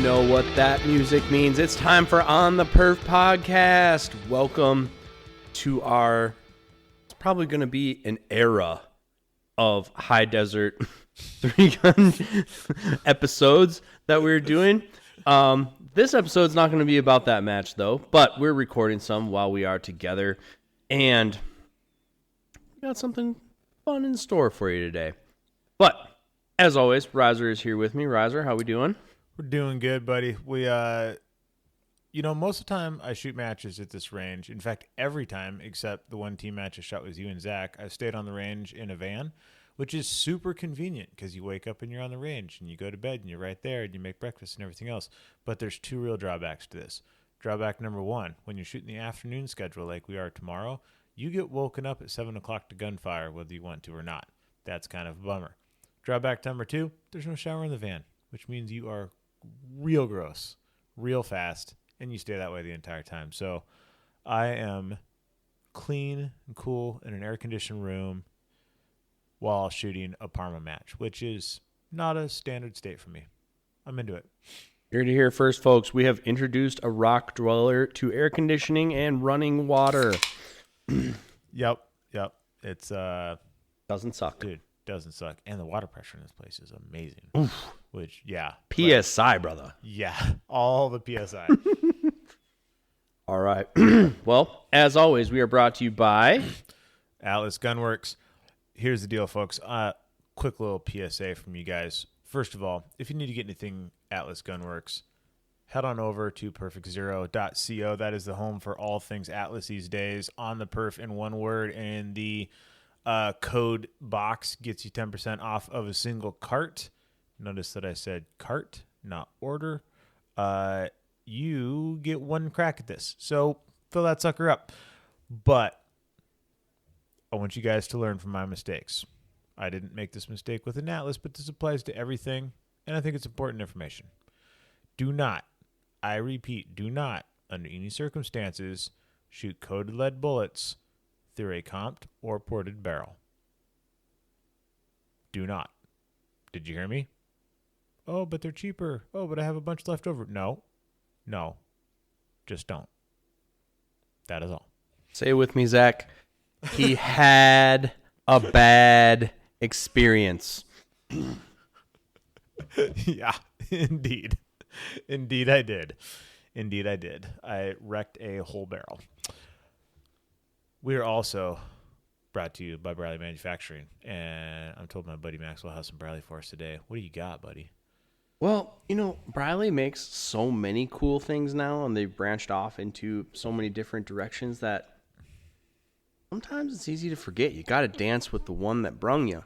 know what that music means. It's time for On the Perf podcast. Welcome to it's probably going to be an era of high desert three-gun episodes that we're doing. This episode's not going to be about that match, though, but we're recording some while we are together, and we got something fun in store for you today. But, as always, Riser is here with me. Riser, how we doing? We're doing good, buddy. We, most of the time I shoot matches at this range. In fact, every time except the one team match I shot with you and Zach, I've stayed on the range in a van, which is super convenient because you wake up and you're on the range and you go to bed and you're right there and you make breakfast and everything else. But there's two real drawbacks to this. Drawback number one, when you're shooting the afternoon schedule like we are tomorrow, you get woken up at 7 o'clock to gunfire whether you want to or not. That's kind of a bummer. Drawback number two, there's no shower in the van, which means you are real gross, real fast, and you stay that way the entire time. So I am clean and cool in an air-conditioned room while shooting a Parma match, which is not a standard state for me. I'm into it. You're to hear first, folks. We have introduced a rock dweller to air conditioning and running water. Yep. It's doesn't suck, dude. Doesn't suck, and the water pressure in this place is amazing. Oof. Which, yeah, PSI, brother. Yeah, all the PSI. All right. Well, as always, we are brought to you by Atlas Gunworks. Here's the deal, folks. Quick little PSA from you guys. First of all, if you need to get anything Atlas Gunworks, head on over to perfectzero.co. That is the home for all things Atlas these days. On the perf in one word, and the code box gets you 10% off of a single cart. Notice that I said cart, not order. You get one crack at this. So fill that sucker up. But I want you guys to learn from my mistakes. I didn't make this mistake with an Atlas, but this applies to everything, and I think it's important information. Do not, I repeat, do not, under any circumstances, shoot coated lead bullets through a comped or ported barrel. Do not. Did you hear me? Oh, but they're cheaper. Oh, but I have a bunch left over. No. Just don't. That is all. Say it with me, Zach. He had a bad experience. Yeah, indeed. Indeed I did. I wrecked a whole barrel. We are also brought to you by Briley Manufacturing, and I'm told my buddy Max will have some Briley for us today. What do you got, buddy? Well, Briley makes so many cool things now, and they've branched off into so many different directions that sometimes it's easy to forget. You got to dance with the one that brung you.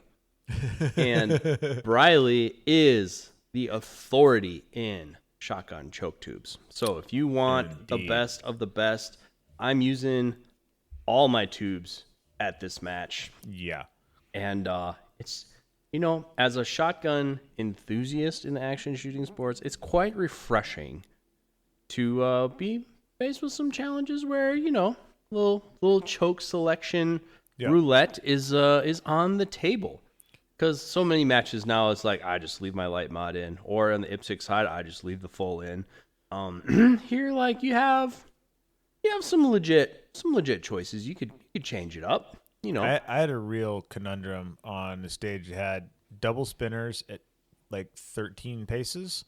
And Briley is the authority in shotgun choke tubes. So if you want the best of the best, I'm using all my tubes at this match. Yeah. And it's, as a shotgun enthusiast in the action shooting sports, it's quite refreshing to be faced with some challenges where, little choke selection roulette is on the table. Because so many matches now, it's like, I just leave my light mod in. Or on the IPSC side, I just leave the full in. Here, like, you have some legit choices. You could change it up. I had a real conundrum on the stage that had double spinners at like 13 paces,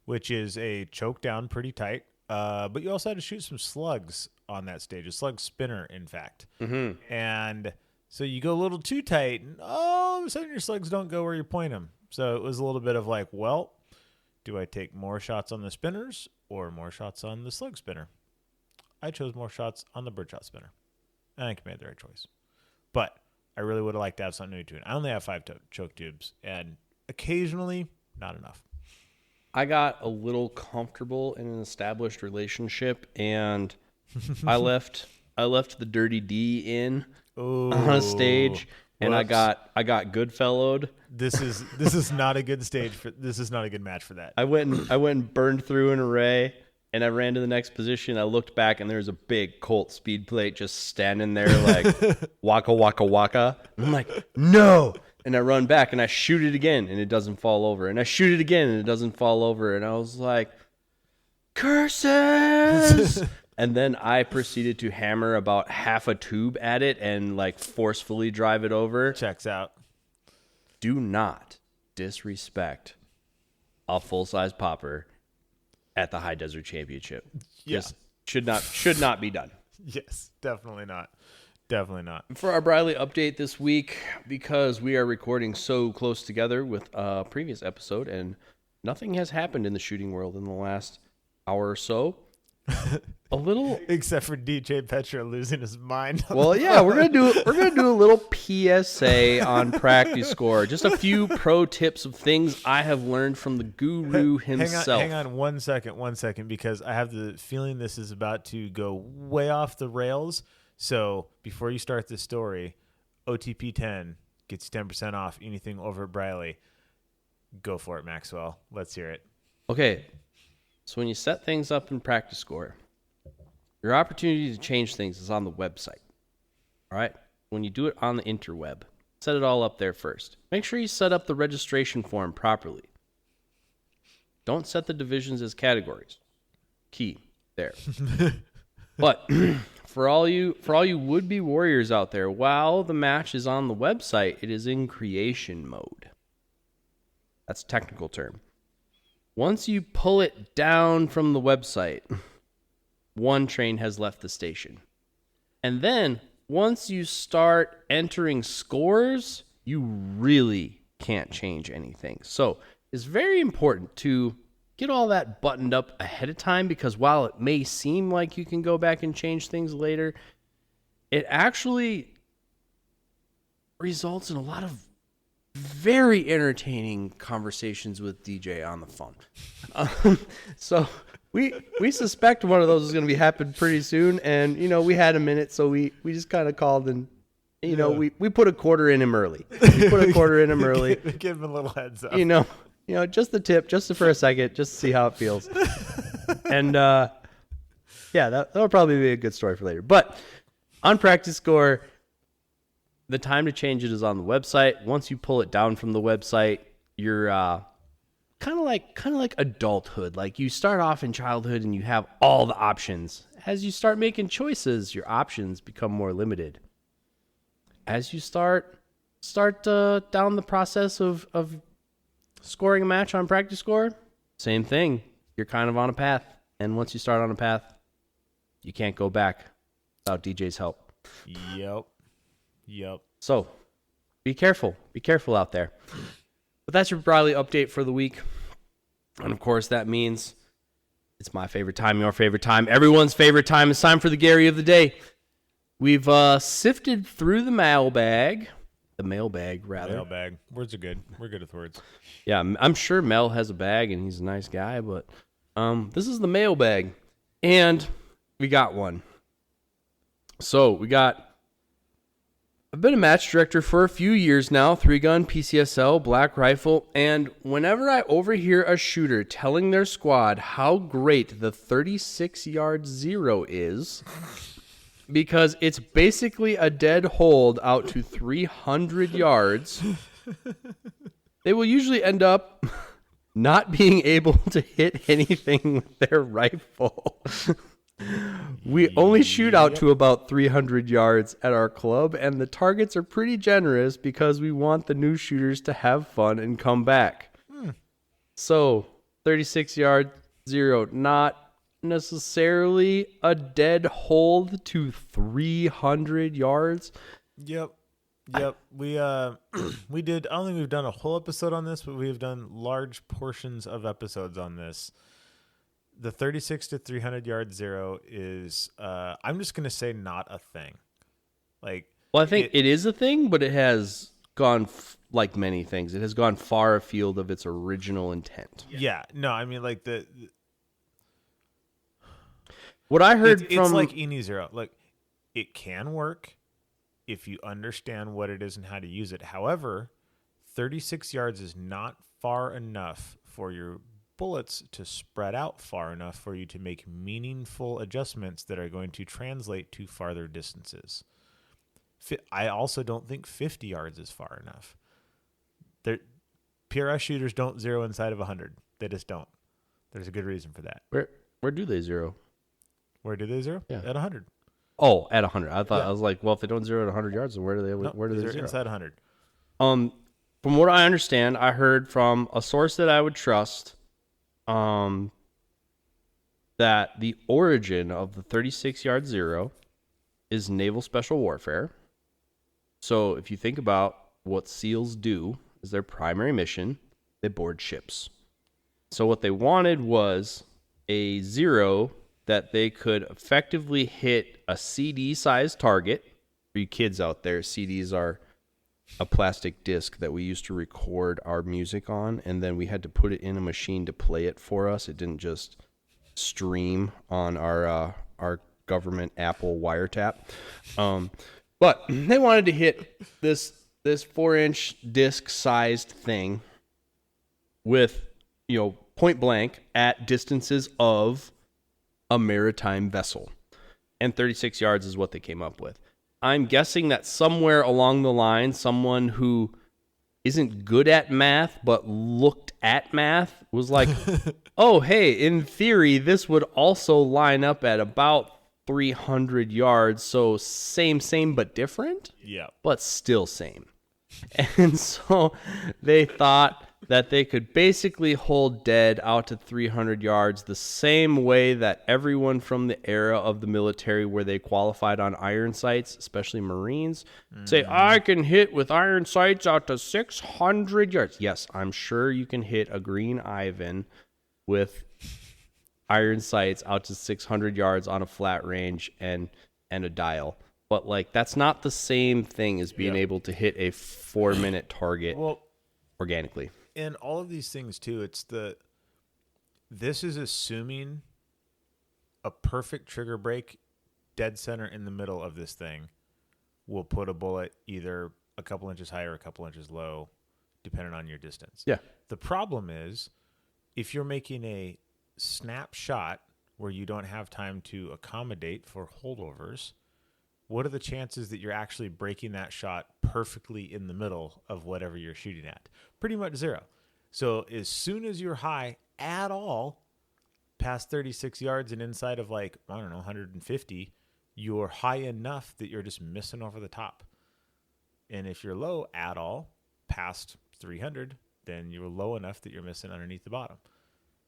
which is a choke down pretty tight. But you also had to shoot some slugs on that stage, a slug spinner, in fact. Mm-hmm. And so you go a little too tight, and all of a sudden your slugs don't go where you point them. So it was a little bit of like, well, do I take more shots on the spinners or more shots on the slug spinner? I chose more shots on the birdshot spinner. I think I made the right choice. But I really would have liked to have something new to it. I only have 5 choke tubes, and occasionally, not enough. I got a little comfortable in an established relationship, and I left the dirty D in on a stage, and I got Goodfellowed. This is not a good stage for. This is not a good match for that. I went and burned through an array. And I ran to the next position. I looked back, and there was a big Colt speed plate just standing there like, waka, waka, waka. And I'm like, no. And I run back, and I shoot it again, and it doesn't fall over. And I shoot it again, and it doesn't fall over. And I was like, curses. And then I proceeded to hammer about half a tube at it and like forcefully drive it over. Checks out. Do not disrespect a full-size popper at the High Desert Championship. Yeah. Just should not be done. Yes, definitely not. Definitely not. For our Briley update this week, because we are recording so close together with a previous episode and nothing has happened in the shooting world in the last hour or so. A little, except for DJ Petra losing his mind. Well, yeah, we're gonna do a little PSA on Practice Score. Just a few pro tips of things I have learned from the guru himself. Hang on 1 second, because I have the feeling this is about to go way off the rails. So before you start this story, OTP 10 gets you 10% off anything over at Briley. Go for it, Maxwell. Let's hear it. Okay. So when you set things up in Practice Score, your opportunity to change things is on the website. All right? When you do it on the interweb, set it all up there first. Make sure you set up the registration form properly. Don't set the divisions as categories. Key there. But for all you would-be warriors out there, while the match is on the website, it is in creation mode. That's a technical term. Once you pull it down from the website, one train has left the station. And then, once you start entering scores, you really can't change anything. So, it's very important to get all that buttoned up ahead of time, because while it may seem like you can go back and change things later, it actually results in a lot of very entertaining conversations with DJ on the phone. So we suspect one of those is going to be happening pretty soon. And, we had a minute, so we just kind of called and, we put a quarter in him early. We put a quarter in him early. Give him a little heads up. Just the tip, just for a second, just to see how it feels. And, that'll probably be a good story for later. But on Practice Score, the time to change it is on the website. Once you pull it down from the website, you're kind of like adulthood. Like you start off in childhood and you have all the options. As you start making choices, your options become more limited. As you start down the process of scoring a match on Practice Score, same thing. You're kind of on a path. And once you start on a path, you can't go back without DJ's help. Yep. So, be careful. Be careful out there. But that's your Briley update for the week. And, of course, that means it's my favorite time, your favorite time, everyone's favorite time. It's time for the Gary of the day. We've sifted through the mailbag. The mailbag, rather. Mailbag. Words are good. We're good with words. Yeah, I'm sure Mel has a bag, and he's a nice guy. But this is the mailbag. And we got one. So, I've been a match director for a few years now, 3-gun, PCSL, black rifle, and whenever I overhear a shooter telling their squad how great the 36-yard zero is, because it's basically a dead hold out to 300 yards, they will usually end up not being able to hit anything with their rifle. We only shoot out to about 300 yards at our club, and the targets are pretty generous because we want the new shooters to have fun and come back. So, 36-yard zero, not necessarily a dead hold to 300 yards. Yep. We we did. I don't think we've done a whole episode on this, but we have done large portions of episodes on this. The 36 to 300 yard zero is, I'm just going to say, not a thing. Well, I think it is a thing, but it has gone, like many things, it has gone far afield of its original intent. Yeah. No, I mean, like what I heard it's like any zero. Like, it can work if you understand what it is and how to use it. However, 36 yards is not far enough for your bullets to spread out far enough for you to make meaningful adjustments that are going to translate to farther distances. I also don't think 50 yards is far enough. PRS shooters don't zero inside of 100. They just don't. There's a good reason for that. We're Where do they zero? Where do they zero? Yeah. At 100. Oh, at 100. I thought Yeah. I was like, well, if they don't zero at 100 yards, then where do they zero? Inside 100. From what I understand, I heard from a source that I would trust, that the origin of the 36-yard zero is naval special warfare. So if you think about what SEALs do as their primary mission, they board ships. So what they wanted was a zero that they could effectively hit a CD-sized target. For you kids out there, CDs are a plastic disc that we used to record our music on, and then we had to put it in a machine to play it for us. It didn't just stream on our government Apple wiretap. But they wanted to hit this 4-inch disc-sized thing with, point blank at distances of a maritime vessel. And 36 yards is what they came up with. I'm guessing that somewhere along the line, someone who isn't good at math but looked at math was like, oh, hey, in theory, this would also line up at about 300 yards. So same, but different? Yeah. But still same. And so they thought that they could basically hold dead out to 300 yards the same way that everyone from the era of the military where they qualified on iron sights, especially Marines, say, I can hit with iron sights out to 600 yards. Yes, I'm sure you can hit a green Ivan with iron sights out to 600 yards on a flat range and a dial. But, that's not the same thing as being able to hit a 4-minute target organically. And all of these things, too, this is assuming a perfect trigger break dead center in the middle of this thing will put a bullet either a couple inches high or a couple inches low, depending on your distance. Yeah. The problem is, if you're making a snapshot where you don't have time to accommodate for holdovers, what are the chances that you're actually breaking that shot perfectly in the middle of whatever you're shooting at? Pretty much zero. So as soon as you're high at all, past 36 yards and inside of 150, you're high enough that you're just missing over the top. And if you're low at all, past 300, then you're low enough that you're missing underneath the bottom.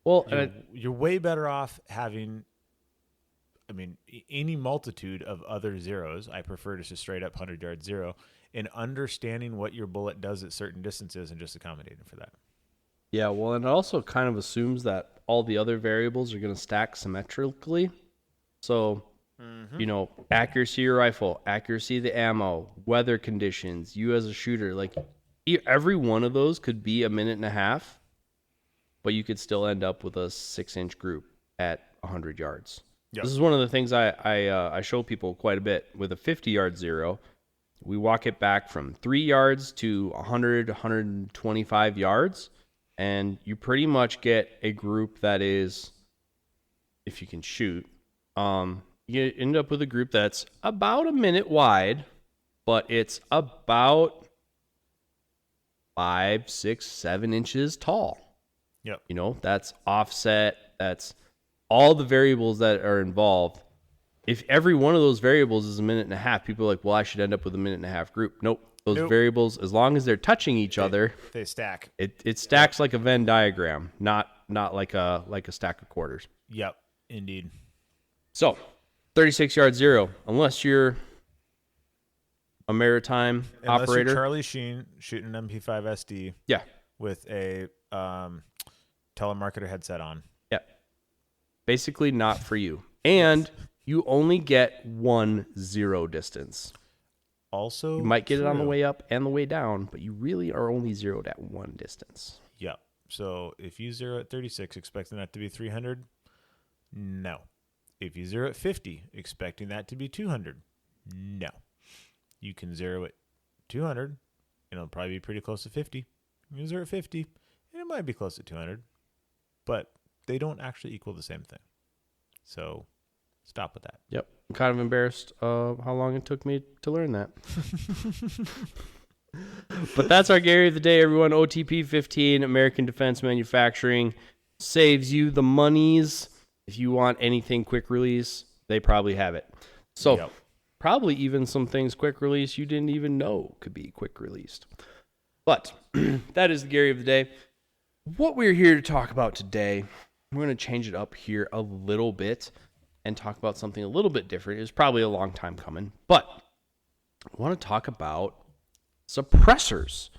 Well, you're way better off having, any multitude of other zeros. I prefer just a straight up 100-yard zero, and understanding what your bullet does at certain distances and just accommodating for that. Yeah, well, and it also kind of assumes that all the other variables are going to stack symmetrically. So, accuracy of your rifle, accuracy of the ammo, weather conditions, you as a shooter, every one of those could be a minute and a half, but you could still end up with a 6-inch group at 100 yards. Yep. This is one of the things I show people quite a bit. With a 50-yard zero, we walk it back from 3 yards to 100, 125 yards, and you pretty much get a group that is, if you can shoot, you end up with a group that's about a minute wide, but it's about 5, 6, 7 inches tall. Yep. That's offset. That's all the variables that are involved. If every one of those variables is a minute and a half, people are like, well, I should end up with a minute and a half group. Nope. Those variables, as long as they're touching each other, they stack. It stacks like a Venn diagram, not like a stack of quarters. Yep, indeed. So, 36-yard zero, unless you're a maritime operator. You're Charlie Sheen shooting an MP5 SD. Yeah. With a telemarketer headset on. Yeah. Basically not for you. And you only get 1 zero distance. Also, you might get it on the way up and the way down, but you really are only zeroed at 1 distance. Yep. So if you zero at 36, expecting that to be 300, no. If you zero at 50, expecting that to be 200, no. You can zero at 200, and it'll probably be pretty close to 50. You can zero at 50, and it might be close to 200, but they don't actually equal the same thing. So stop with that. Yep. I'm kind of embarrassed how long it took me to learn that. But that's our Gary of the day, everyone. OTP 15, American Defense Manufacturing, saves you the monies. If you want anything quick release, they probably have it. So Yep. probably even some things quick release you didn't even know could be quick released. But that is the Gary of the day. What we're here to talk about today, we're going to change it up here a little bit and talk about something a little bit different. It was probably a long time coming, but I want to talk about suppressors.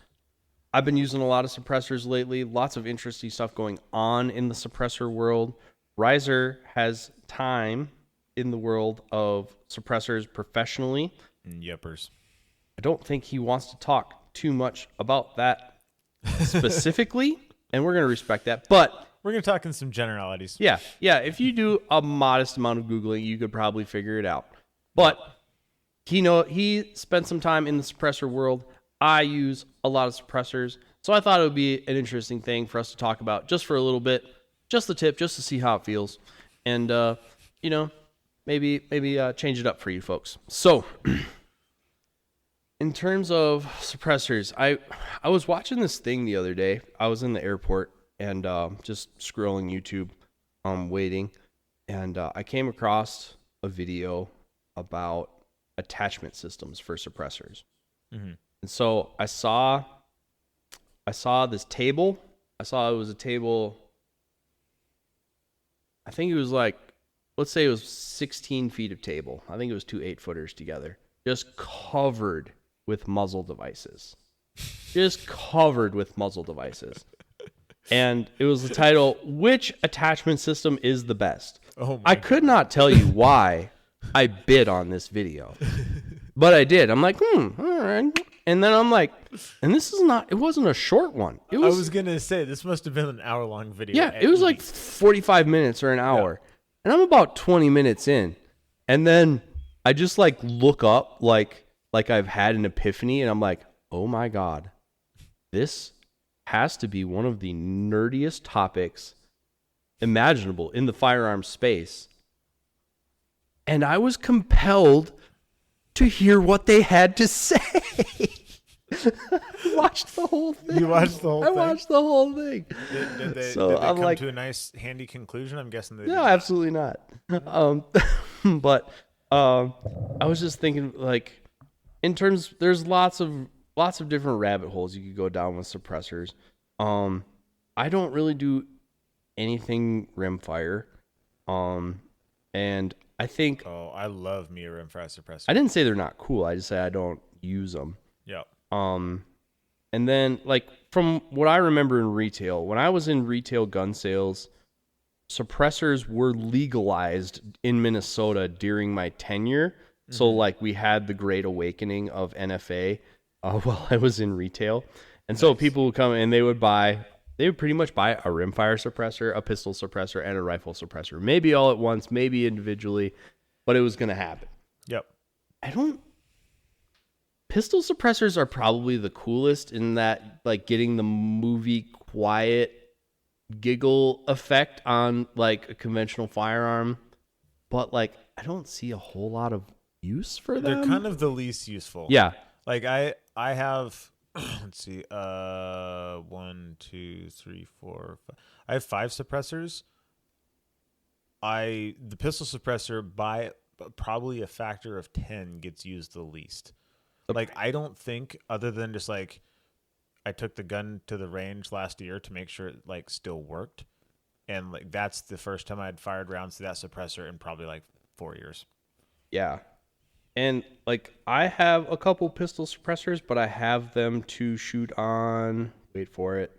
I've been using a lot of suppressors lately. Lots of interesting stuff going on in the suppressor world. Riser has time in the world of suppressors professionally. Yepers. I don't think he wants to talk too much about that specifically, and we're going to respect that. But We're going to talk in some generalities. yeah, if you do a modest amount of Googling, you could probably figure it out. But he spent some time in the suppressor world. I use a lot of suppressors, so I thought it would be an interesting thing for us to talk about just for a little bit, just the tip, just to see how it feels, and maybe change it up for you folks. So, in terms of suppressors, I was watching this thing the other day. I was in the airport and just scrolling YouTube, waiting, and I came across a video about attachment systems for suppressors. Mm-hmm. And so I saw this table. I saw it was a table. I think it was like, let's say it was 16 feet of table. I think it was two 8-footers together, just covered with muzzle devices. Just covered with muzzle devices. And it was the title, "Which Attachment System is the Best?" Oh my I could not tell you why I bid on this video, but I did. I'm like, all right. And then I'm like, and it wasn't a short one. I was going to say, this must have been an hour-long video. Yeah, it was like 45 minutes or an hour. Yeah. And I'm about 20 minutes in. And then I just like look up like I've had an epiphany, and I'm like, oh my God, this has to be one of the nerdiest topics imaginable in the firearm space. And I was compelled to hear what they had to say. I watched the whole thing. You watched the whole thing? I watched the whole thing. Did they come to a nice, handy conclusion? I'm guessing they did. No, absolutely not. But I was just thinking, like, in terms, there's lots of different rabbit holes you could go down with suppressors. I don't really do anything rimfire. And I think... Oh, I love me a rimfire suppressor. I didn't say they're not cool. I just say I don't use them. Yeah. And then, like, from what I remember in retail, when I was in retail gun sales, suppressors were legalized in Minnesota during my tenure. Mm-hmm. So, like, we had the great awakening of NFA while I was in retail. And nice. So people would come and they would pretty much buy a rimfire suppressor, a pistol suppressor, and a rifle suppressor. Maybe all at once, maybe individually, but it was going to happen. Yep. Pistol suppressors are probably the coolest in that, like, getting the movie quiet giggle effect on, like, a conventional firearm. But, like, I don't see a whole lot of use for them. They're kind of the least useful. Yeah. Like, I have... Let's see. 1, 2, 3, 4, 5. I have 5 suppressors. The pistol suppressor by probably a factor of 10 gets used the least. Like, I don't think, other than just like, I took the gun to the range last year to make sure it like still worked, and like that's the first time I'd fired rounds to that suppressor in probably like 4 years. Yeah. And, like, I have a couple pistol suppressors, but I have them to shoot on, wait for it,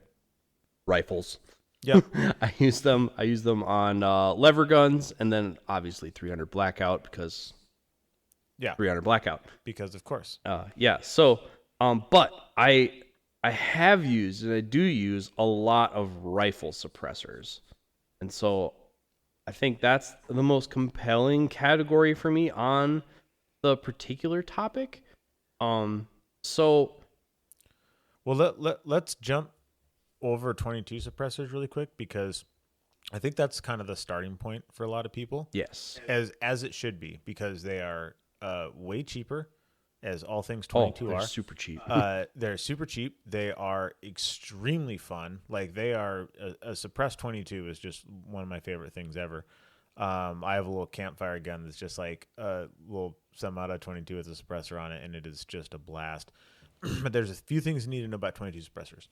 rifles. Yeah. I use them on lever guns, and then obviously 300 blackout because 300 blackout. Because of course. Yeah. So, but I have used, and I do use a lot of rifle suppressors. And so I think that's the most compelling category for me on the particular topic. So, well, let's jump over 22 suppressors really quick, because I think that's kind of the starting point for a lot of people. Yes, as it should be, because they are way cheaper, as all things 22 are. Super cheap. They're super cheap. They are extremely fun. Like, they are a suppressed 22 is just one of my favorite things ever. I have a little campfire gun that's just like a little semi-auto 22 with a suppressor on it, and it is just a blast. But there's a few things you need to know about 22 suppressors.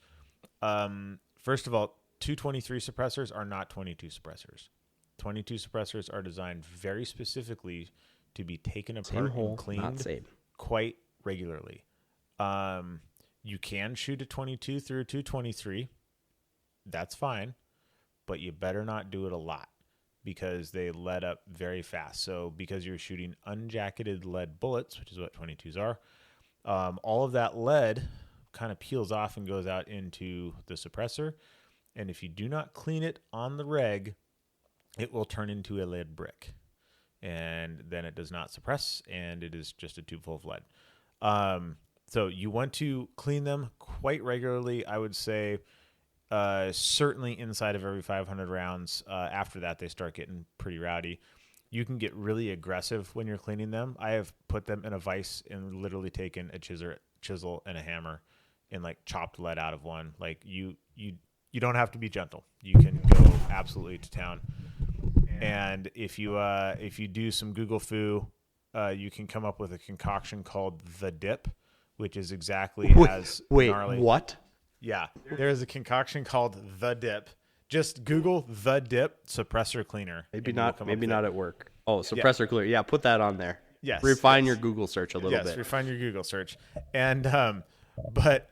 First of all, 223 suppressors are not 22 suppressors. 22 suppressors are designed very specifically to be taken apart and cleaned quite regularly. You can shoot a 22 through a 223. That's fine, but you better not do it a lot because they lead up very fast. So because you're shooting unjacketed lead bullets, which is what 22s are, all of that lead kind of peels off and goes out into the suppressor. And if you do not clean it on the reg, it will turn into a lead brick. And then it does not suppress, and it is just a tube full of lead. So you want to clean them quite regularly. I would say certainly inside of every 500 rounds. After that, they start getting pretty rowdy. You can get really aggressive when you're cleaning them. I have put them in a vise and literally taken a chisel and a hammer and like chopped lead out of one. Like you don't have to be gentle. You can go absolutely to town. And if you do some Google foo, you can come up with a concoction called the dip, which is exactly as gnarly. What? Yeah, there is a concoction called the dip. Just Google the dip suppressor cleaner. Maybe not at work. Oh, suppressor cleaner. Yeah, put that on there. Yes. Refine your Google search a little bit. Yes, refine your Google search. And but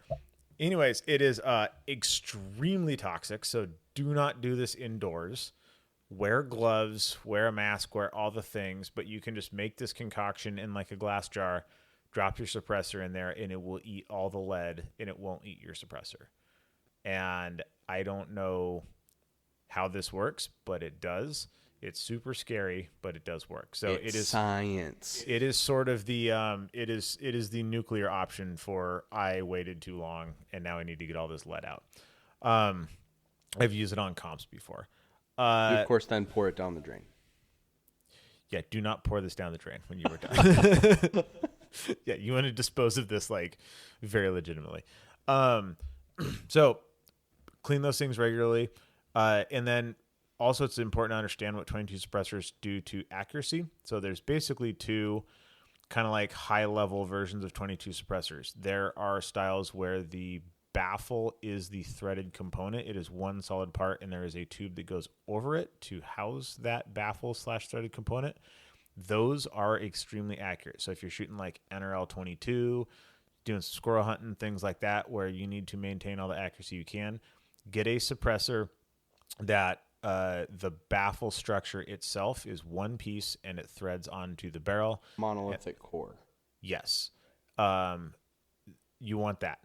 anyways, it is extremely toxic. So do not do this indoors. Wear gloves, wear a mask, wear all the things. But you can just make this concoction in like a glass jar, drop your suppressor in there, and it will eat all the lead, and it won't eat your suppressor. And I don't know how this works, but it does. It's super scary, but it does work. So it is science. It is sort of the it is the nuclear option for I waited too long and now I need to get all this lead out. I've used it on comps before. You, of course, then pour it down the drain. Yeah, do not pour this down the drain when you were done. Yeah, you want to dispose of this like very legitimately. So clean those things regularly. And then also it's important to understand what 22 suppressors do to accuracy. So there's basically two kind of like high-level versions of 22 suppressors. There are styles where the baffle is the threaded component. It is one solid part, and there is a tube that goes over it to house that baffle/threaded component. Those are extremely accurate. So if you're shooting like NRL 22, doing squirrel hunting, things like that, where you need to maintain all the accuracy you can, get a suppressor that the baffle structure itself is one piece and it threads onto the barrel. Monolithic core. Yes. You want that.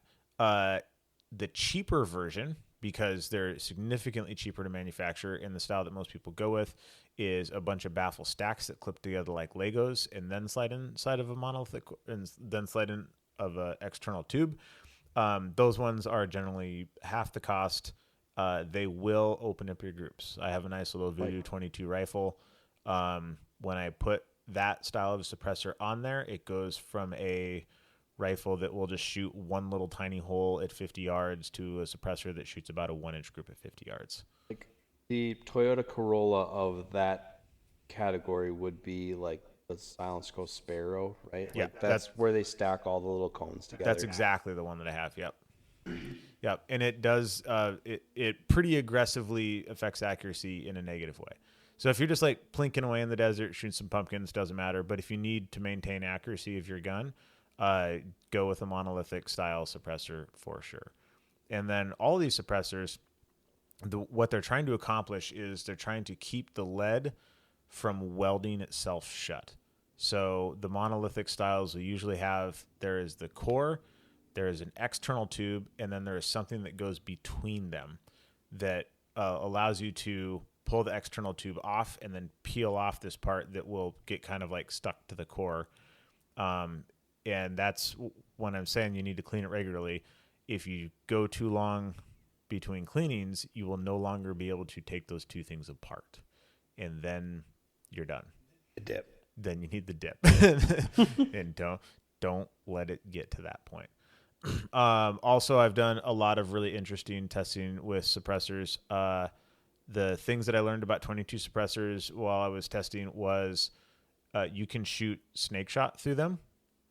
The cheaper version, because they're significantly cheaper to manufacture and the style that most people go with, is a bunch of baffle stacks that clip together like Legos and then slide inside of a monolithic and then slide in of an external tube. Those ones are generally half the cost. They will open up your groups. I have a nice little Voodoo 22 rifle. When I put that style of suppressor on there, it goes from a rifle that will just shoot one little tiny hole at 50 yards to a suppressor that shoots about a 1-inch group at 50 yards. Like the Toyota Corolla of that category would be like the Silence Ghost Sparrow, right? Yeah, like that's where they stack all the little cones together. That's exactly the one that I have. Yep. Yep. And it does, it pretty aggressively affects accuracy in a negative way. So if you're just like plinking away in the desert, shooting some pumpkins, doesn't matter. But if you need to maintain accuracy of your gun, go with a monolithic style suppressor for sure. And then all these suppressors, what they're trying to accomplish is they're trying to keep the lead from welding itself shut. So the monolithic styles will usually have, there is the core, there is an external tube, and then there is something that goes between them that allows you to pull the external tube off and then peel off this part that will get kind of like stuck to the core. And that's when I'm saying you need to clean it regularly. If you go too long between cleanings, you will no longer be able to take those two things apart. And then you're done. The dip. Then you need the dip. And don't let it get to that point. Also, I've done a lot of really interesting testing with suppressors. the things that I learned about 22 suppressors while I was testing was you can shoot snake shot through them.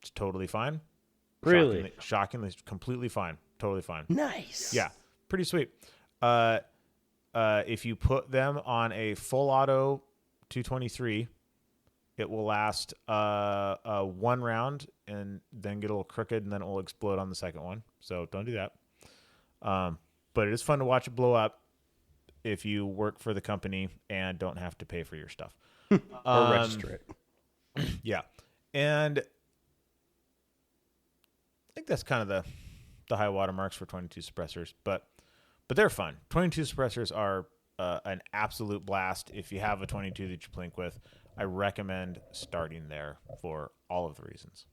It's totally fine. Really? Shockingly, completely fine. Totally fine. Nice. Yeah, pretty sweet. If you put them on a full auto 223, it will last one round and then get a little crooked, and then it will explode on the second one. So don't do that. But it is fun to watch it blow up if you work for the company and don't have to pay for your stuff. Or register it. Yeah. And I think that's kind of the high water marks for 22 suppressors, but they're fun. 22 suppressors are an absolute blast. If you have a 22 that you plink with, I recommend starting there for all of the reasons.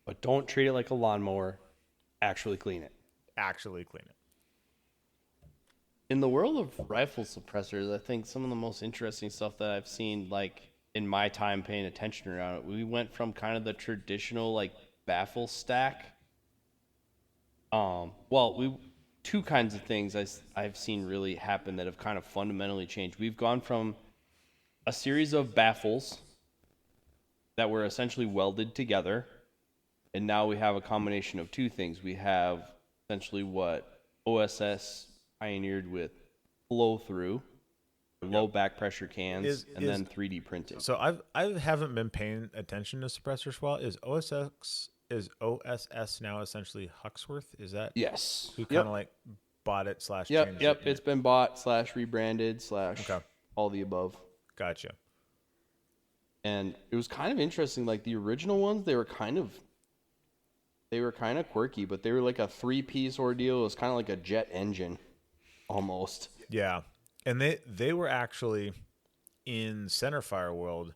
But don't treat it like a lawnmower. Actually clean it. Actually clean it. In the world of rifle suppressors, I think some of the most interesting stuff that I've seen, like in my time paying attention around it, we went from kind of the traditional like baffle stack. Two kinds of things I've seen really happen that have kind of fundamentally changed. We've gone from a series of baffles that were essentially welded together, and now we have a combination of two things. We have essentially what OSS pioneered with flow-through, low back pressure cans, and then 3D printing. So I haven't been paying attention to suppressors well. Is OSS now essentially Huxworth? Is that Yes. who kind of like bought it / changed it? Yep. It's been bought / rebranded / Okay. all the above. Gotcha. And it was kind of interesting. Like the original ones, they were kind of quirky, but they were like a 3-piece ordeal. It was kind of like a jet engine, almost. Yeah, and they were actually in centerfire world.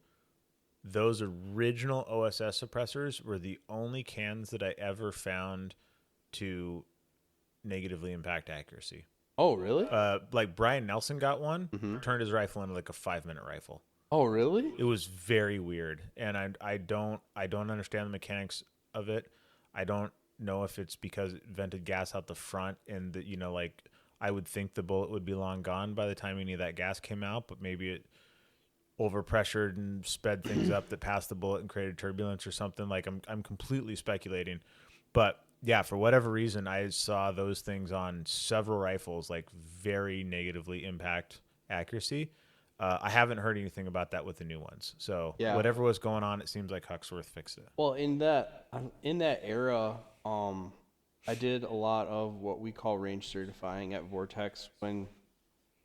Those original OSS suppressors were the only cans that I ever found to negatively impact accuracy. Oh, really? Like Brian Nelson got one, turned his rifle into like a 5-minute rifle. Oh, really? It was very weird, and I don't understand the mechanics of it. I don't know if it's because it vented gas out the front, and that like I would think the bullet would be long gone by the time any of that gas came out, but maybe it overpressured and sped things up that passed the bullet and created turbulence or something. Like I'm completely speculating, but yeah, for whatever reason, I saw those things on several rifles like very negatively impact accuracy. I haven't heard anything about that with the new ones. So whatever was going on, it seems like Huxworth fixed it. Well, in that era, I did a lot of what we call range certifying at Vortex, when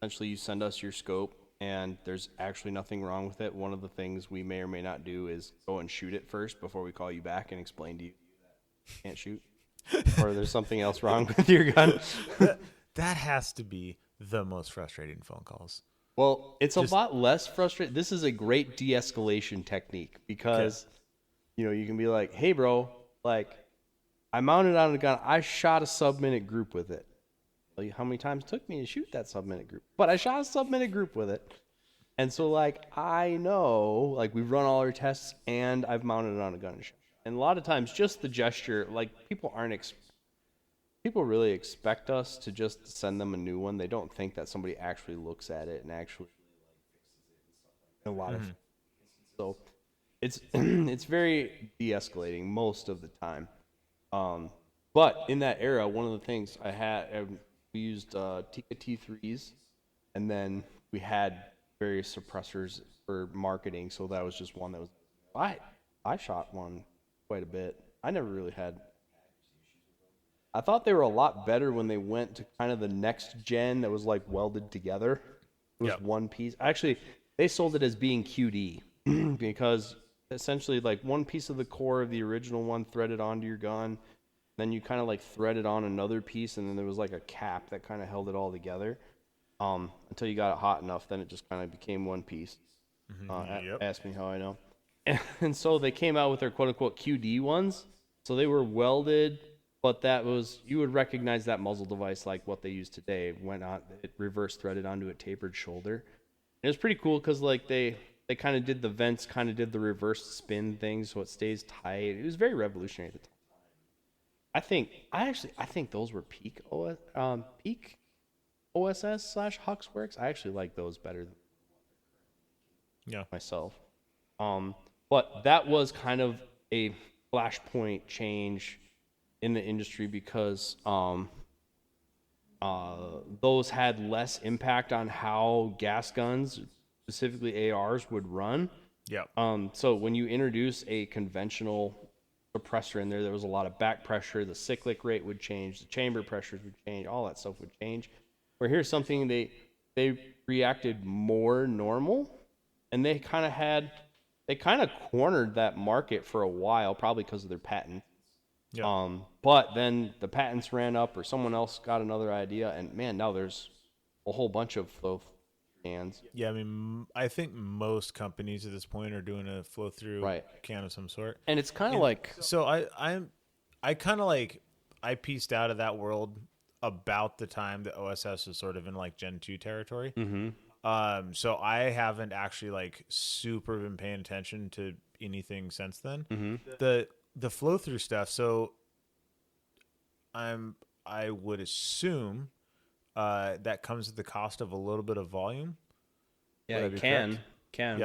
essentially you send us your scope and there's actually nothing wrong with it. One of the things we may or may not do is go and shoot it first before we call you back and explain to you that you can't shoot or there's something else wrong with your gun. That has to be the most frustrating phone calls. Well, it's a lot less frustrating. This is a great de-escalation technique because, you can be like, hey, bro, like, I mounted on a gun. I shot a sub-minute group with it. Like, how many times it took me to shoot that sub-minute group? But I shot a sub-minute group with it. And so, like, I know, like, we've run all our tests, and I've mounted it on a gun. And a lot of times, just the gesture, like, people really expect us to just send them a new one. They don't think that somebody actually looks at it and actually fixes it and stuff like that. A lot of so it's very de-escalating most of the time. But in that era, one of the things we used Tika T3s, and then we had various suppressors for marketing. So that was just one that was I shot one quite a bit. I never really had. I thought they were a lot better when they went to kind of the next gen that was like welded together. It was one piece. Actually, they sold it as being QD because essentially like one piece of the core of the original one threaded onto your gun. Then you kind of like threaded on another piece, and then there was like a cap that kind of held it all together until you got it hot enough. Then it just kind of became one piece. Ask me how I know. And so they came out with their quote-unquote QD ones. So they were welded, but you would recognize that muzzle device like what they use today. It reverse threaded onto a tapered shoulder. And it was pretty cool because like they kind of did the vents, kind of did the reverse spin thing, so it stays tight. It was very revolutionary at the time. I think those were peak OSS/Hux works. I actually like those better myself. But that was kind of a flashpoint change in the industry because those had less impact on how gas guns, specifically ARs, would run. Yeah. So when you introduce a conventional suppressor in there, there was a lot of back pressure. The cyclic rate would change. The chamber pressures would change. All that stuff would change. Where here's something they reacted more normal, and they kind of cornered that market for a while, probably because of their patent. Yeah. But then the patents ran up, or someone else got another idea, and man, now there's a whole bunch of flow cans. Yeah, I mean, I think most companies at this point are doing a flow through can of some sort. And it's kind of like, so I kind of like, I pieced out of that world about the time that OSS was sort of in like Gen 2 territory. mm-hmm. So I haven't actually like super been paying attention to anything since then. Mm-hmm. The flow through stuff. So I would assume that comes at the cost of a little bit of volume. Yeah, it can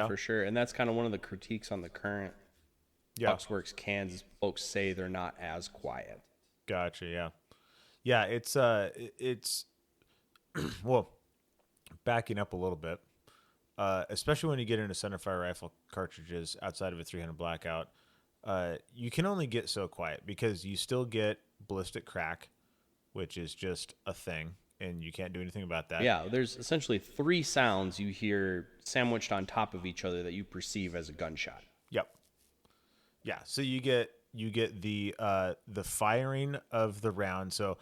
for sure. And that's kind of one of the critiques on the current Foxworks cans is folks say they're not as quiet. Gotcha. Yeah. Yeah. It's well, backing up a little bit, especially when you get into centerfire rifle cartridges outside of a 300 blackout, you can only get so quiet because you still get ballistic crack, which is just a thing, and you can't do anything about that. Yeah, there's essentially 3 sounds you hear sandwiched on top of each other that you perceive as a gunshot. Yep. Yeah, so you get the firing of the round. So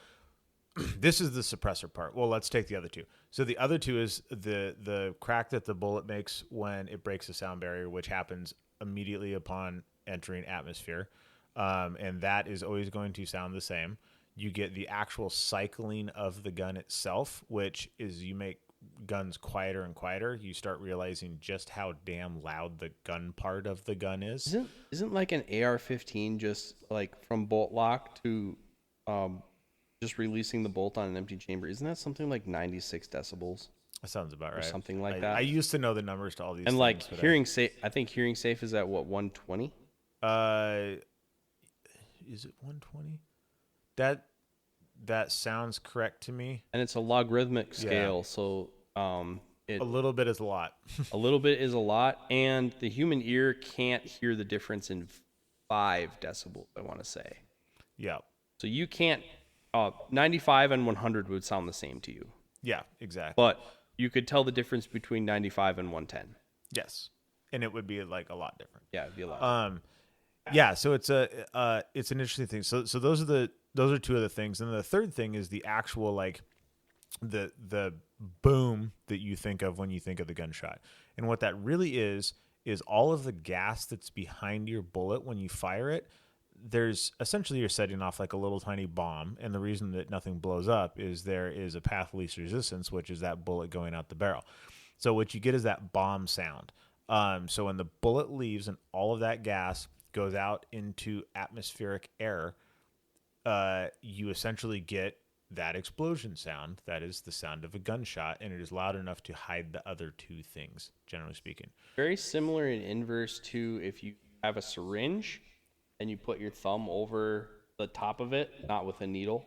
this is the suppressor part. Well, let's take the other two. So the other two is the crack that the bullet makes when it breaks the sound barrier, which happens immediately upon entering atmosphere. And that is always going to sound the same. You get the actual cycling of the gun itself, which is you make guns quieter and quieter. You start realizing just how damn loud the gun part of the gun is. Isn't like an AR-15 just like from bolt lock to just releasing the bolt on an empty chamber? Isn't that something like 96 decibels? That sounds about right. Or something like that. I used to know the numbers to all these and things. Like hearing safe, I think hearing safe is at what, 120? Is it 120? That sounds correct to me. And it's a logarithmic scale, so a little bit is a lot. A little bit is a lot, and the human ear can't hear the difference in 5 decibels, I want to say. Yeah. So you can't 95 and 100 would sound the same to you. Yeah, exactly. But you could tell the difference between 95 and 110. Yes. And it would be like a lot different. Yeah, it'd be a lot. Yeah, so it's an interesting thing. So those are two of the things. And the third thing is the actual like the boom that you think of when you think of the gunshot. And what that really is all of the gas that's behind your bullet when you fire it. There's essentially you're setting off like a little tiny bomb, and the reason that nothing blows up is there is a path of least resistance, which is that bullet going out the barrel. So what you get is that bomb sound. So when the bullet leaves and all of that gas goes out into atmospheric air, you essentially get that explosion sound. That is the sound of a gunshot, and it is loud enough to hide the other two things, generally speaking. Very similar in inverse to if you have a syringe and you put your thumb over the top of it, not with a needle.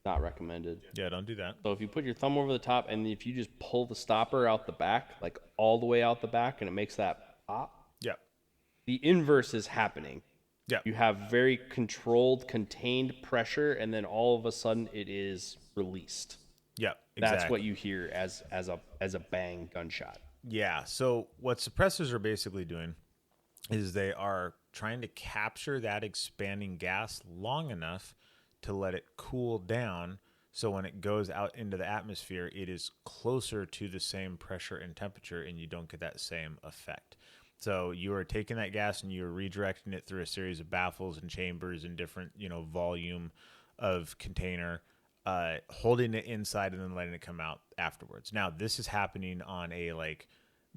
Not recommended. Yeah, don't do that. So if you put your thumb over the top and if you just pull the stopper out the back, like all the way out the back, and it makes that pop. Yeah. The inverse is happening. Yeah. You have very controlled, contained pressure, and then all of a sudden it is released. Yeah, exactly. That's what you hear as a bang gunshot. Yeah. So what suppressors are basically doing is they are trying to capture that expanding gas long enough to let it cool down, so when it goes out into the atmosphere, it is closer to the same pressure and temperature, and you don't get that same effect. So you are taking that gas and you're redirecting it through a series of baffles and chambers and different, volume of container, holding it inside and then letting it come out afterwards. Now, this is happening on a like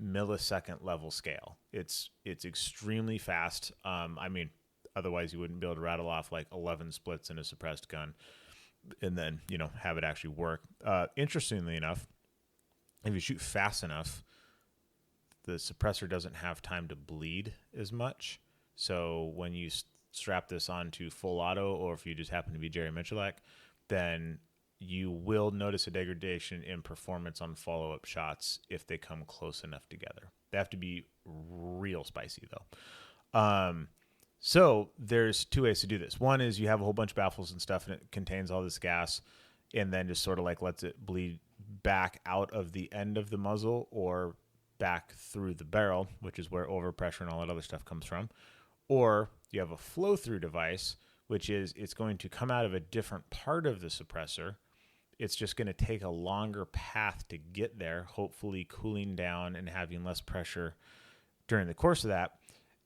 millisecond level scale. It's extremely fast. Otherwise you wouldn't be able to rattle off like 11 splits in a suppressed gun. and then, have it actually work. Interestingly enough, if you shoot fast enough, the suppressor doesn't have time to bleed as much. So when you strap this onto full auto, or if you just happen to be Jerry Michalak, then you will notice a degradation in performance on follow-up shots if they come close enough together. They have to be real spicy, though. So there's two ways to do this. One is you have a whole bunch of baffles and stuff, and it contains all this gas, and then just sort of like lets it bleed back out of the end of the muzzle or back through the barrel, which is where overpressure and all that other stuff comes from. Or you have a flow-through device, which is it's going to come out of a different part of the suppressor. It's just going to take a longer path to get there, hopefully cooling down and having less pressure during the course of that.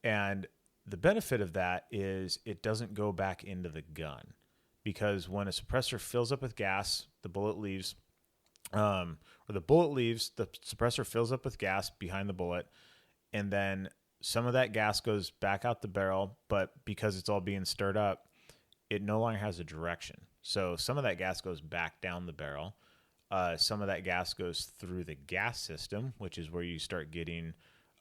And the benefit of that is it doesn't go back into the gun, because when a suppressor fills up with gas, the bullet leaves, the suppressor fills up with gas behind the bullet, and then some of that gas goes back out the barrel, but because it's all being stirred up, it no longer has a direction. So some of that gas goes back down the barrel. Some of that gas goes through the gas system, which is where you start getting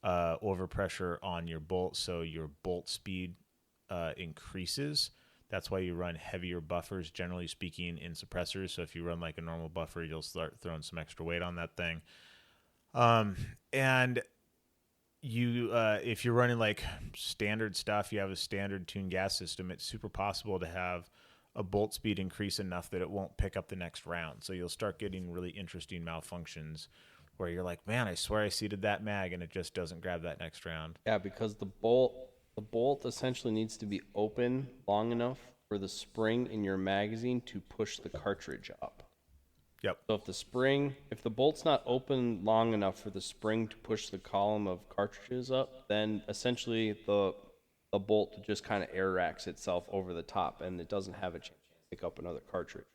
overpressure on your bolt, so your bolt speed increases. That's why you run heavier buffers, generally speaking, in suppressors. So if you run like a normal buffer, you'll start throwing some extra weight on that thing. And you, if you're running like standard stuff, you have a standard tuned gas system, it's super possible to have a bolt speed increase enough that it won't pick up the next round. So you'll start getting really interesting malfunctions where you're like, man, I swear I seated that mag and it just doesn't grab that next round. Yeah, because the bolt essentially needs to be open long enough for the spring in your magazine to push the cartridge up. Yep. So if the bolt's not open long enough for the spring to push the column of cartridges up, then essentially the bolt just kind of air racks itself over the top, and it doesn't have a chance to pick up another cartridge.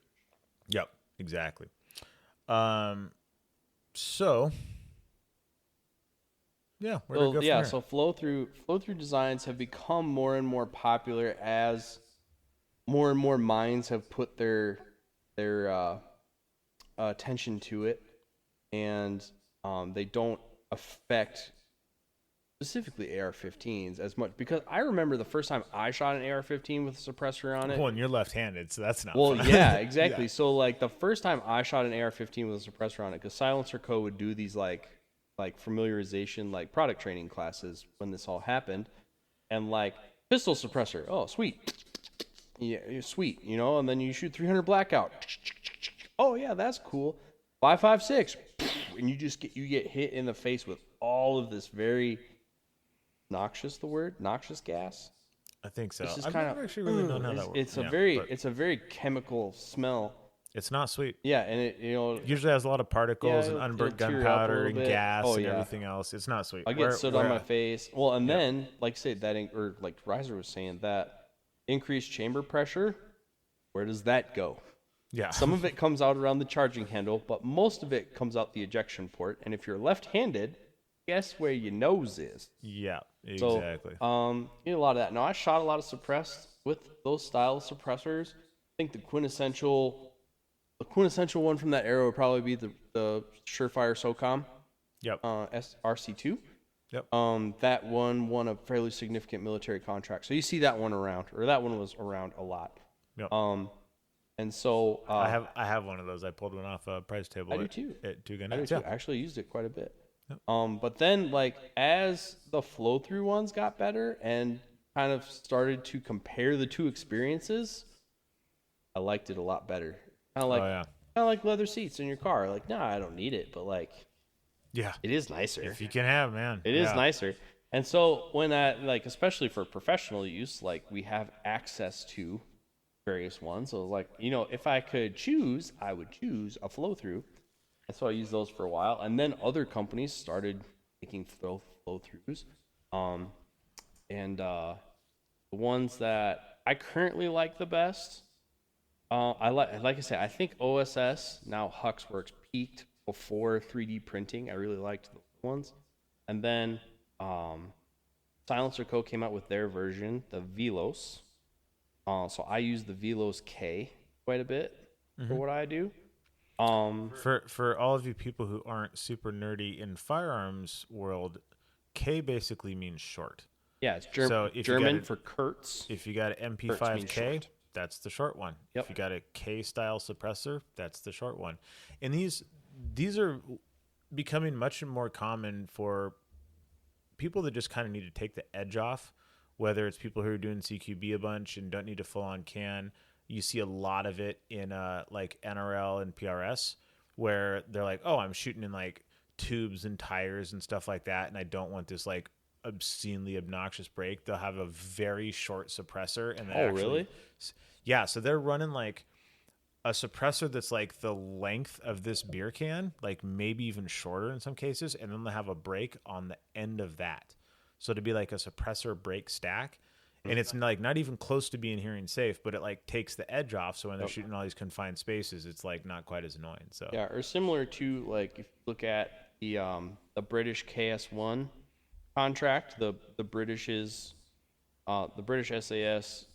Yep, exactly. So yeah, where to go from here? So flow through designs have become more and more popular as more and more minds have put their attention to it, and they don't affect specifically AR-15s as much, because I remember the first time I shot an AR-15 with a suppressor on it. Well, and you're left-handed, so that's not fun. Yeah, exactly. Yeah. So like the first time I shot an AR-15 with a suppressor on it, because Silencer Co. would do these like familiarization, like product training classes when this all happened, and like pistol suppressor, oh sweet, yeah, sweet, and then you shoot 300 blackout, oh yeah, that's cool, 5.56, and you get hit in the face with all of this very noxious gas. I think so. I've never actually really known how that works. It's a very chemical smell. It's not sweet. Yeah, and it usually has a lot and unburnt gunpowder and gas and yeah. everything else. It's not sweet. I get soot on my face. Well, and then like say that or like Riser was saying, that increased chamber pressure, where does that go? Yeah. Some of it comes out around the charging handle, but most of it comes out the ejection port. And if you're left-handed, guess where your nose is? Yeah, exactly. So, you get a lot of that. Now, I shot a lot of suppressed with those style of suppressors. I think the quintessential one from that era would probably be the Surefire SOCOM. Yep. RC2. Yep. That one won a fairly significant military contract. So you see that one around, or that one was around a lot. Yep. And so I have one of those. I pulled one off a price table. I do too. At Two Gun. I do too. I actually used it quite a bit. Yep. But then like as the flow through ones got better and kind of started to compare the two experiences, I liked it a lot better. Kind of like leather seats in your car. Like, nah, I don't need it, but like, yeah, it is nicer. If you can have, man, it is nicer. And so when especially for professional use, like we have access to various ones. So like, if I could choose, I would choose a flow through. And so I used those for a while. And then other companies started making flow throughs. And the ones that I currently like the best, like I said, I think OSS, now Huxworks, peaked before 3D printing. I really liked the ones. And then Silencer Co. came out with their version, the Velos. So I use the Velos K quite a bit. for what I do. For all of you people who aren't super nerdy in firearms world, K basically means short. Yeah, it's So if German you got for Kurtz. if you got an Kurtz means MP5K, short. that's the short one. Yep. If you got a K style suppressor, that's the short one. And these are becoming much more common for people that just kind of need to take the edge off, whether it's people who are doing CQB a bunch and don't need a full on can. You see a lot of it in like NRL and PRS where they're like, oh, I'm shooting in like tubes and tires and stuff like that, and I don't want this like obscenely obnoxious break. They'll have a very short suppressor, and Really? Yeah, so they're running like a suppressor that's like the length of this beer can, like maybe even shorter in some cases, and then they'll have a break on the end of that. So to be like a suppressor break stack, and it's like not even close to being hearing safe, but it like takes the edge off. So when they're shooting all these confined spaces, it's like not quite as annoying. So Yeah, or similar to like if you look at the British KS1 contract, the British SAS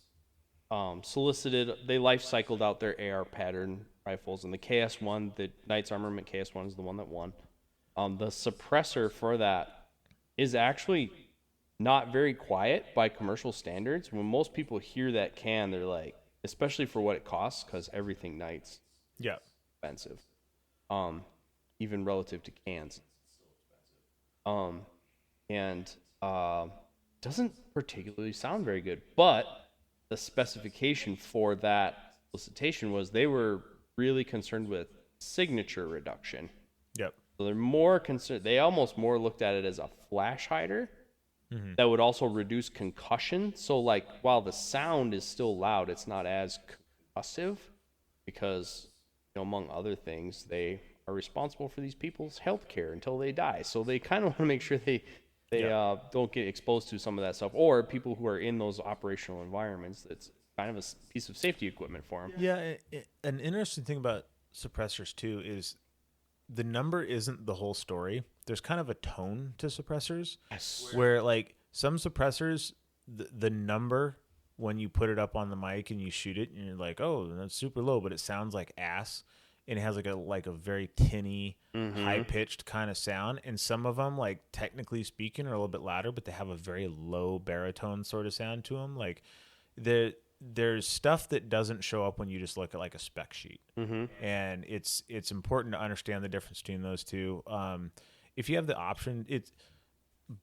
solicited, they life cycled out their AR pattern rifles, and the KS1, the Knights Armament KS1 is the one that won. The suppressor for that is actually not very quiet by commercial standards. When most people hear that can, they're like, especially for what it costs, because everything Knights yeah, expensive, even relative to cans, and doesn't particularly sound very good. But the specification for that solicitation was they were really concerned with signature reduction. yep, So they're more concerned. They almost more looked at it as a flash hider that would also reduce concussion. So like while the sound is still loud, it's not as concussive because, you know, among other things, they are responsible for these people's health care until they die. So they kind of want to make sure they don't get exposed to some of that stuff, or people who are in those operational environments. It's kind of a piece of safety equipment for them. yeah. An interesting thing about suppressors too is the number isn't the whole story. There's kind of a tone to suppressors, where like some suppressors, the number when you put it up on the mic and you shoot it, and you're like, oh, that's super low, but it sounds like ass, and it has like a very tinny, high pitched kind of sound. And some of them, like technically speaking, are a little bit louder, but they have a very low baritone sort of sound to them. Like there's stuff that doesn't show up when you just look at like a spec sheet, and it's important to understand the difference between those two. If you have the option,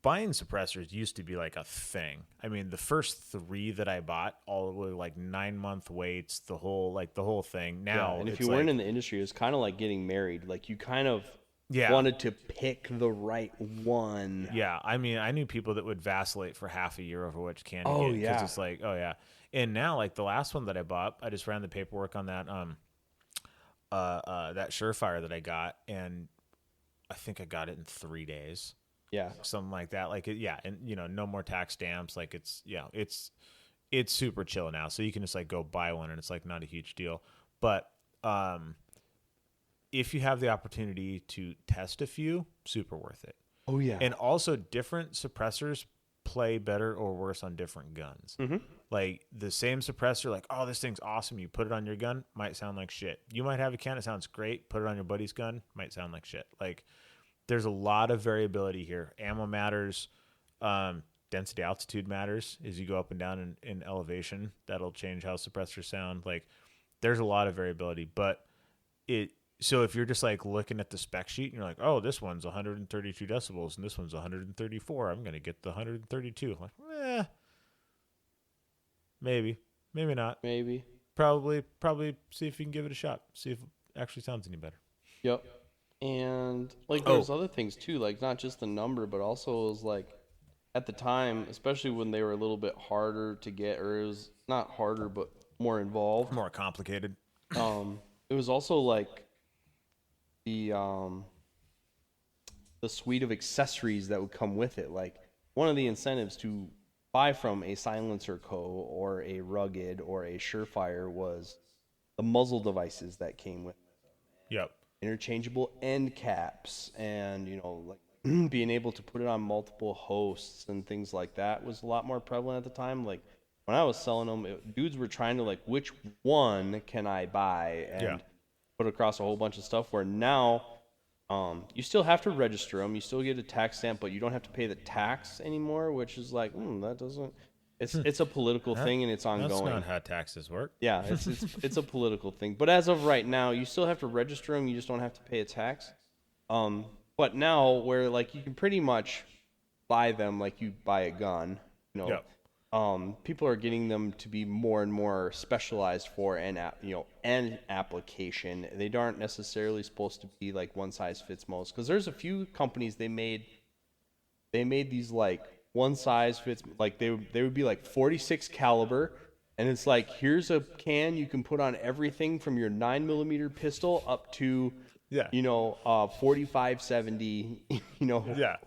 buying suppressors used to be like a thing. I mean, the first 3 that I bought all were like 9-month waits, the whole thing. Now, And if you weren't in the industry, it was kind of like getting married. Like you kind of wanted to pick the right one. Yeah, I mean, I knew people that would vacillate for half a year over which can to get, yeah. because it's like, oh yeah. And now, like the last one that I bought, I just ran the paperwork on that that Surefire that I got, and I think I got it in 3 days. Yeah, Something like that. Like, and you know, no more tax stamps. Like it's super chill now. So you can just like go buy one, and it's like not a huge deal. But if you have the opportunity to test a few, super worth it. Oh yeah. And also different suppressors play better or worse on different guns. Like the same suppressor, like, oh, this thing's awesome. You put it on your gun, might sound like shit. You might have a can that sounds great. Put it on your buddy's gun, might sound like shit. Like there's a lot of variability here. Ammo matters. Density, altitude matters. As you go up and down in elevation, that'll change how suppressors sound. Like there's a lot of variability, but so if you're just like looking at the spec sheet and you're like, oh, this one's 132 decibels and this one's 134, I'm going to get the 132. Like, maybe not. Maybe. Probably see if you can give it a shot. See if it actually sounds any better. Yep. And like there's other things too, like not just the number, but also it was like at the time, especially when they were a little bit harder to get, or it was not harder but more involved, More complicated. it was also like the suite of accessories that would come with it. Like one of the incentives to buy from a Silencer Co. or a Rugged or a Surefire was the muzzle devices that came with it. Yep. Interchangeable end caps, and you know, like being able to put it on multiple hosts and things like that was a lot more prevalent at the time. Like when I was selling them, dudes were trying to like, which one can I buy? And put across a whole bunch of stuff. Where now, you still have to register them. You still get a tax stamp, but you don't have to pay the tax anymore, which is like, that doesn't. It's a political thing and it's ongoing. That's not how taxes work. Yeah, it's a political thing. But as of right now, you still have to register them. You just don't have to pay a tax. But now where like you can pretty much buy them like you buy a gun, Yep. People are getting them to be more and more specialized for an application. They aren't necessarily supposed to be like one size fits most, because there's a few companies they made these like one size fits, like they would be like 46 caliber, and it's like, here's a can you can put on everything from your 9mm pistol up to 45-70,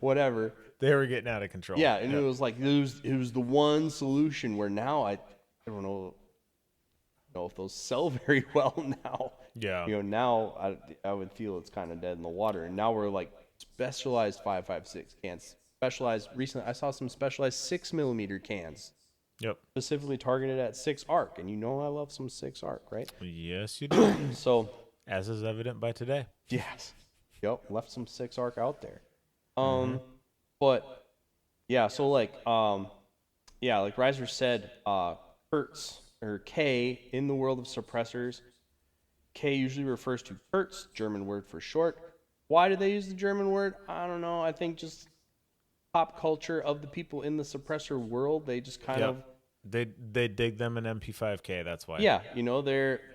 whatever. They were getting out of control. Yeah, and it was like it was the one solution. Where now I don't know if those sell very well now. Yeah. Now I would feel it's kind of dead in the water. And now we're like specialized 5.56 cans. Specialized recently, I saw some specialized 6mm cans. Yep. Specifically targeted at 6 arc, and I love some 6 arc, right? Yes, you do. So, as is evident by today. Yes. Yep. Left some 6 arc out there. But yeah, so like Riser said, Kurtz or K in the world of suppressors, K usually refers to Kurtz, German word for short. Why do they use the German word? I don't know. I think just pop culture of the people in the suppressor world, they just kind of they dig them in MP5K. That's why. Yeah,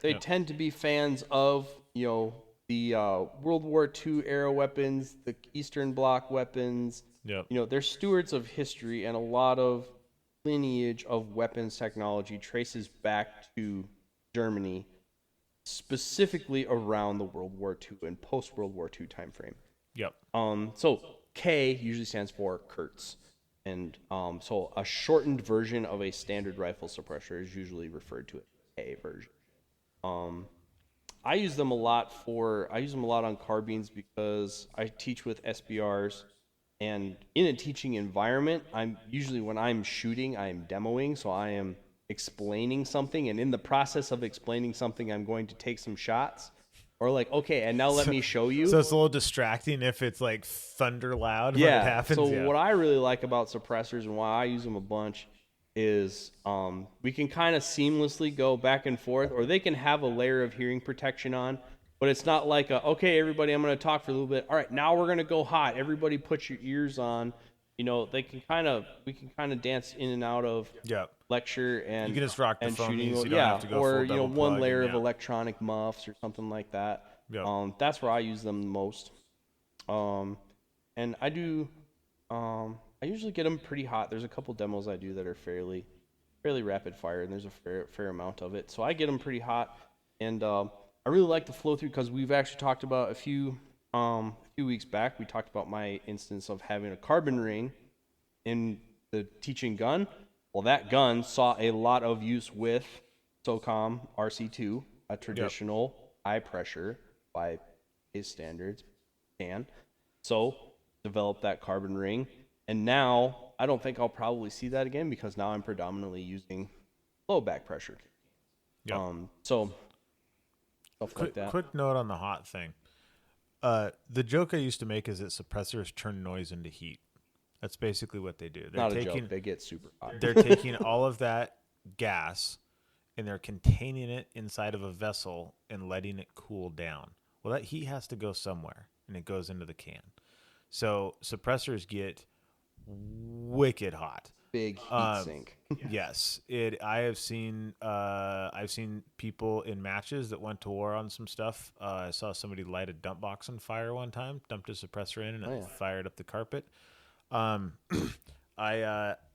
they tend to be fans of the World War II era weapons, the Eastern Bloc weapons. Yep. They're stewards of history, and a lot of lineage of weapons technology traces back to Germany, specifically around the World War II and post-World War II timeframe. Yep. So K usually stands for Kurtz, and so a shortened version of a standard rifle suppressor is usually referred to as K version. I use them a lot on carbines because I teach with SBRs. And in a teaching environment, when I'm shooting, I'm demoing, so I am explaining something, and in the process of explaining something, I'm going to take some shots. Or like, okay, and now let me show you. So it's a little distracting if it's like thunder loud when it happens. So what I really like about suppressors and why I use them a bunch is we can kind of seamlessly go back and forth, or they can have a layer of hearing protection on. But it's not like okay, everybody, I'm going to talk for a little bit. All right, now we're going to go hot. Everybody put your ears on. We can kind of dance in and out of lecture and you can just rock the phone shooting. So you don't have to go or full double one plug layer of electronic muffs or something like that. Yep. That's where I use them the most. And I do. I usually get them pretty hot. There's a couple demos I do that are fairly rapid fire, and there's a fair amount of it. So I get them pretty hot, and I really like the flow through, because we've actually talked about a few weeks back. We talked about my instance of having a carbon ring in the teaching gun. Well, that gun saw a lot of use with SOCOM RC2, a traditional high pressure by his standards can. So developed that carbon ring, and now I don't think I'll probably see that again, because now I'm predominantly using low back pressure. So. Quick note on the hot thing. The joke I used to make is that suppressors turn noise into heat. That's basically what they do. They're Not a joke. They get super hot. They're taking all of that gas and they're containing it inside of a vessel and letting it cool down. Well, that heat has to go somewhere, and it goes into the can. So suppressors get wicked hot. Big heat sink. Yes, I've seen people in matches that went to war on some stuff. I saw somebody light a dump box on fire one time, dumped a suppressor in, and it fired up the carpet.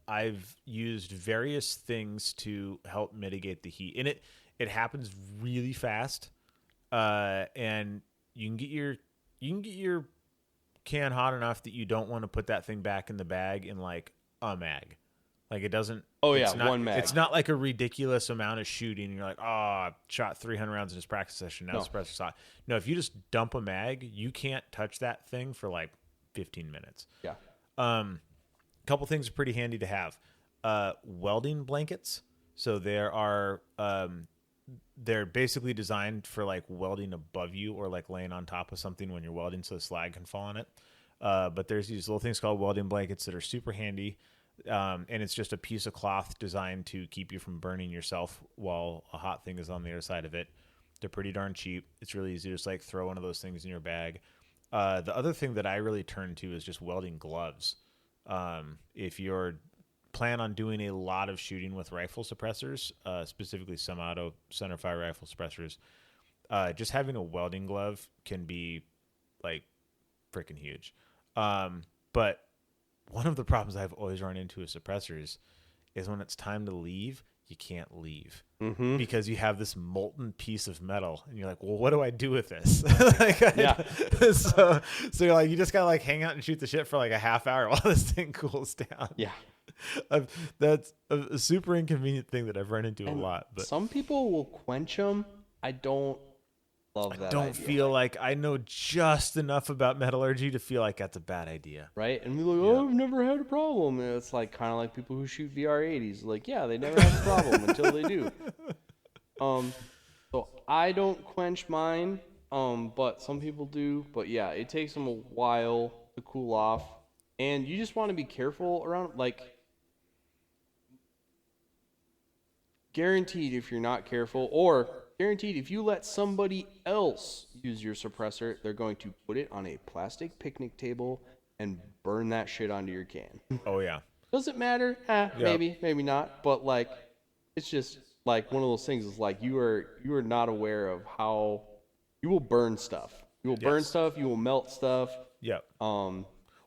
I've used various things to help mitigate the heat, and it happens really fast. And you can get your can hot enough that you don't want to put that thing back in the bag in like a mag. Like it doesn't. Oh yeah, one mag. It's not like a ridiculous amount of shooting. And you're like, I shot 300 rounds in this practice session. Now the suppressor's hot. No, if you just dump a mag, you can't touch that thing for like 15 minutes. Yeah. Couple things are pretty handy to have. Welding blankets. So there are they're basically designed for like welding above you or like laying on top of something when you're welding so the slag can fall on it. But there's these little things called welding blankets that are super handy. And it's just a piece of cloth designed to keep you from burning yourself while a hot thing is on the other side of it. They're pretty darn cheap. It's really easy to just like throw one of those things in your bag. The other thing that I really turn to is just welding gloves. If you're plan on doing a lot of shooting with rifle suppressors, specifically semi-auto centerfire rifle suppressors, just having a welding glove can be like freaking huge. But one of the problems I've always run into with suppressors is when it's time to leave, you can't leave because you have this molten piece of metal and you're like, well, what do I do with this? So you're like, you just gotta like hang out and shoot the shit for like a half hour while this thing cools down. Yeah. That's a super inconvenient thing that I've run into a lot. But some people will quench them. I don't love that. I don't feel like I know just enough about metallurgy to feel like that's a bad idea. Right? And we're like, I've never had a problem. And it's like kind of like people who shoot VR-80s. Like, yeah, they never have a problem until they do. So I don't quench mine, but some people do. But yeah, it takes them a while to cool off. And you just want to be careful around, like, guaranteed if you're not careful, or guaranteed if you let somebody else use your suppressor, they're going to put it on a plastic picnic table and burn that shit onto your can. Oh, yeah. Does it matter? Maybe, maybe not. But, like, it's just, like, one of those things is, like, you are not aware of how you will burn stuff. You will burn stuff. You will melt stuff. Yep.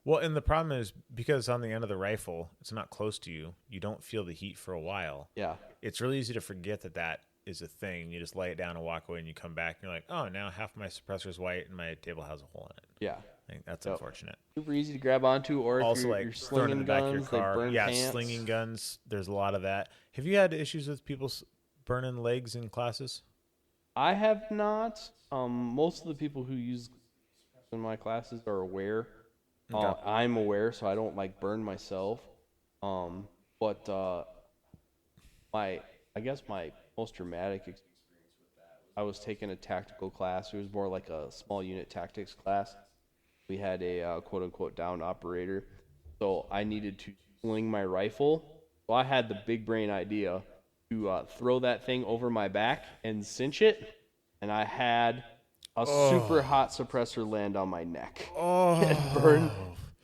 Well, and the problem is because on the end of the rifle, it's not close to you. You don't feel the heat for a while. Yeah. It's really easy to forget that is a thing. You just lay it down and walk away and you come back and you're like, oh, now half my suppressor's white and my table has a hole in it. Yeah. I think that's unfortunate. Super easy to grab onto, or also, if you're slinging in the back guns, of your car. they burn pants. Slinging guns. There's a lot of that. Have you had issues with people burning legs in classes? I have not. Most of the people who use in my classes are aware. Okay. I'm aware, so I don't like burn myself. But I guess my most dramatic experience with that was I was taking a tactical class. It was more like a small unit tactics class. We had a quote unquote downed operator, so I needed to sling my rifle. So I had the big brain idea to throw that thing over my back and cinch it, and I had a super hot suppressor land on my neck. It burned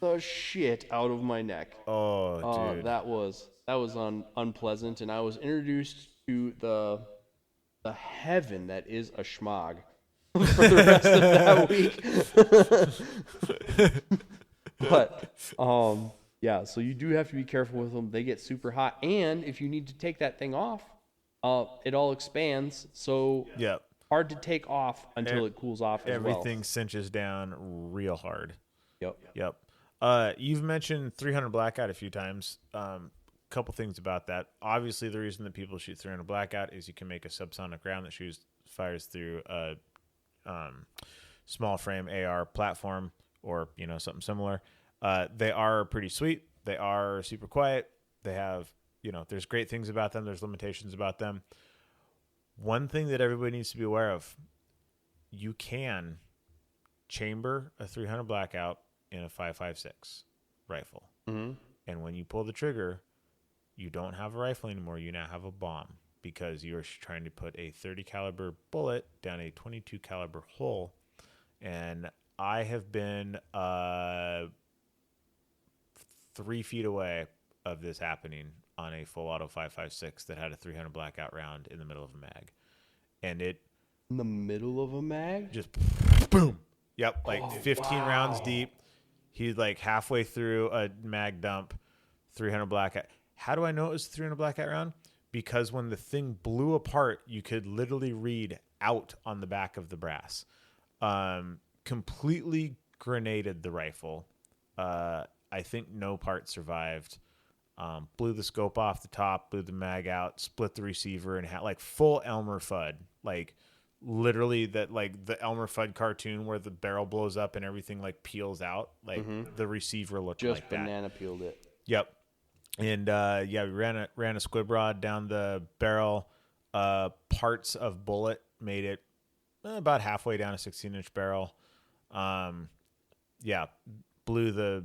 the shit out of my neck. Dude. That was unpleasant, and I was introduced to the heaven that is a schmog for the rest of that week. But yeah, so you do have to be careful with them. They get super hot, and if you need to take that thing off, it all expands. So hard to take off until it cools off as well. Everything cinches down real hard. Yep. You've mentioned 300 blackout a few times. Couple things about that. Obviously, the reason that people shoot 300 blackout is you can make a subsonic round that fires through a small frame AR platform or something similar. They are pretty sweet. They are super quiet. They have there's great things about them. There's limitations about them. One thing that everybody needs to be aware of: you can chamber a 300 blackout in a 5.56 rifle, and when you pull the trigger, you don't have a rifle anymore. You now have a bomb because you are trying to put a 30 caliber bullet down a 22 caliber hole. And I have been 3 feet away of this happening on a full auto 5.56 that had a 300 blackout round in the middle of a mag, and it in the middle of a mag just boom. Yep, 15 rounds deep. He's like halfway through a mag dump, 300 blackout. How do I know it was a 300 blackout round? Because when the thing blew apart, you could literally read out on the back of the brass. Completely grenaded the rifle. I think no part survived. Blew the scope off the top, blew the mag out, split the receiver, and had full Elmer Fudd. Literally that the Elmer Fudd cartoon where the barrel blows up and everything peels out. The receiver looked just like that. Just banana peeled it. Yep. And we ran a squib rod down the barrel. parts of bullet made it about halfway down a 16-inch barrel. Yeah, blew.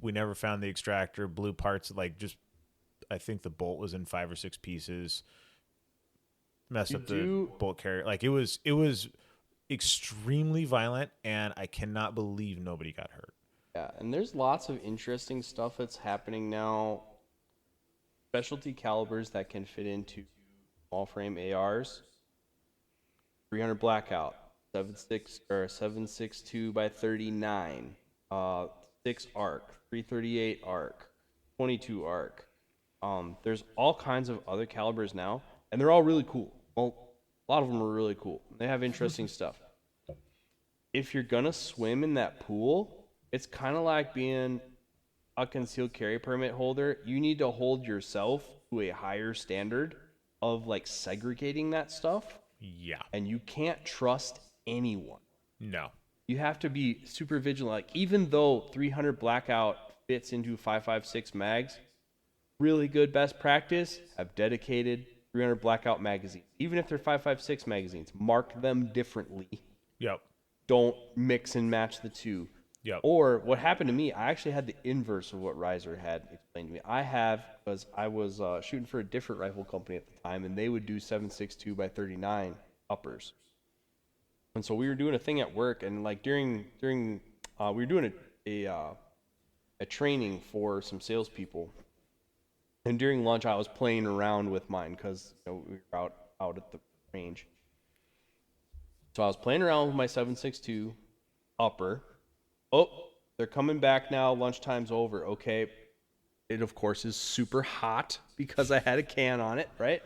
We never found the extractor. Blew parts I think the bolt was in 5 or 6 pieces. Messed up the bolt carrier. Like it was extremely violent, and I cannot believe nobody got hurt. Yeah, and there's lots of interesting stuff that's happening now. Specialty calibers that can fit into small frame ARs. 300 blackout, 7.6 or 7.62 by 39, 6 arc, 338 arc, 22 arc. There's all kinds of other calibers now, and they're all really cool. Well, a lot of them are really cool. They have interesting stuff. If you're gonna swim in that pool, it's kind of like being a concealed carry permit holder. You need to hold yourself to a higher standard of like segregating that stuff. Yeah. And you can't trust anyone. No. You have to be super vigilant. Like, even though 300 blackout fits into 5.56 mags, really good best practice, have dedicated 300 blackout magazines. Even if they're 5.56 magazines, mark them differently. Yep. Don't mix and match the two. Yep. Or what happened to me, I actually had the inverse of what Reiser had explained to me. Because I was shooting for a different rifle company at the time, and they would do 7.62 by 39 uppers. And so we were doing a thing at work, and like during we were doing a training for some salespeople. And during lunch, I was playing around with mine because we were out at the range. So I was playing around with my 7.62 upper. Oh, they're coming back now. Lunchtime's over. Okay. It, of course, is super hot because I had a can on it, right?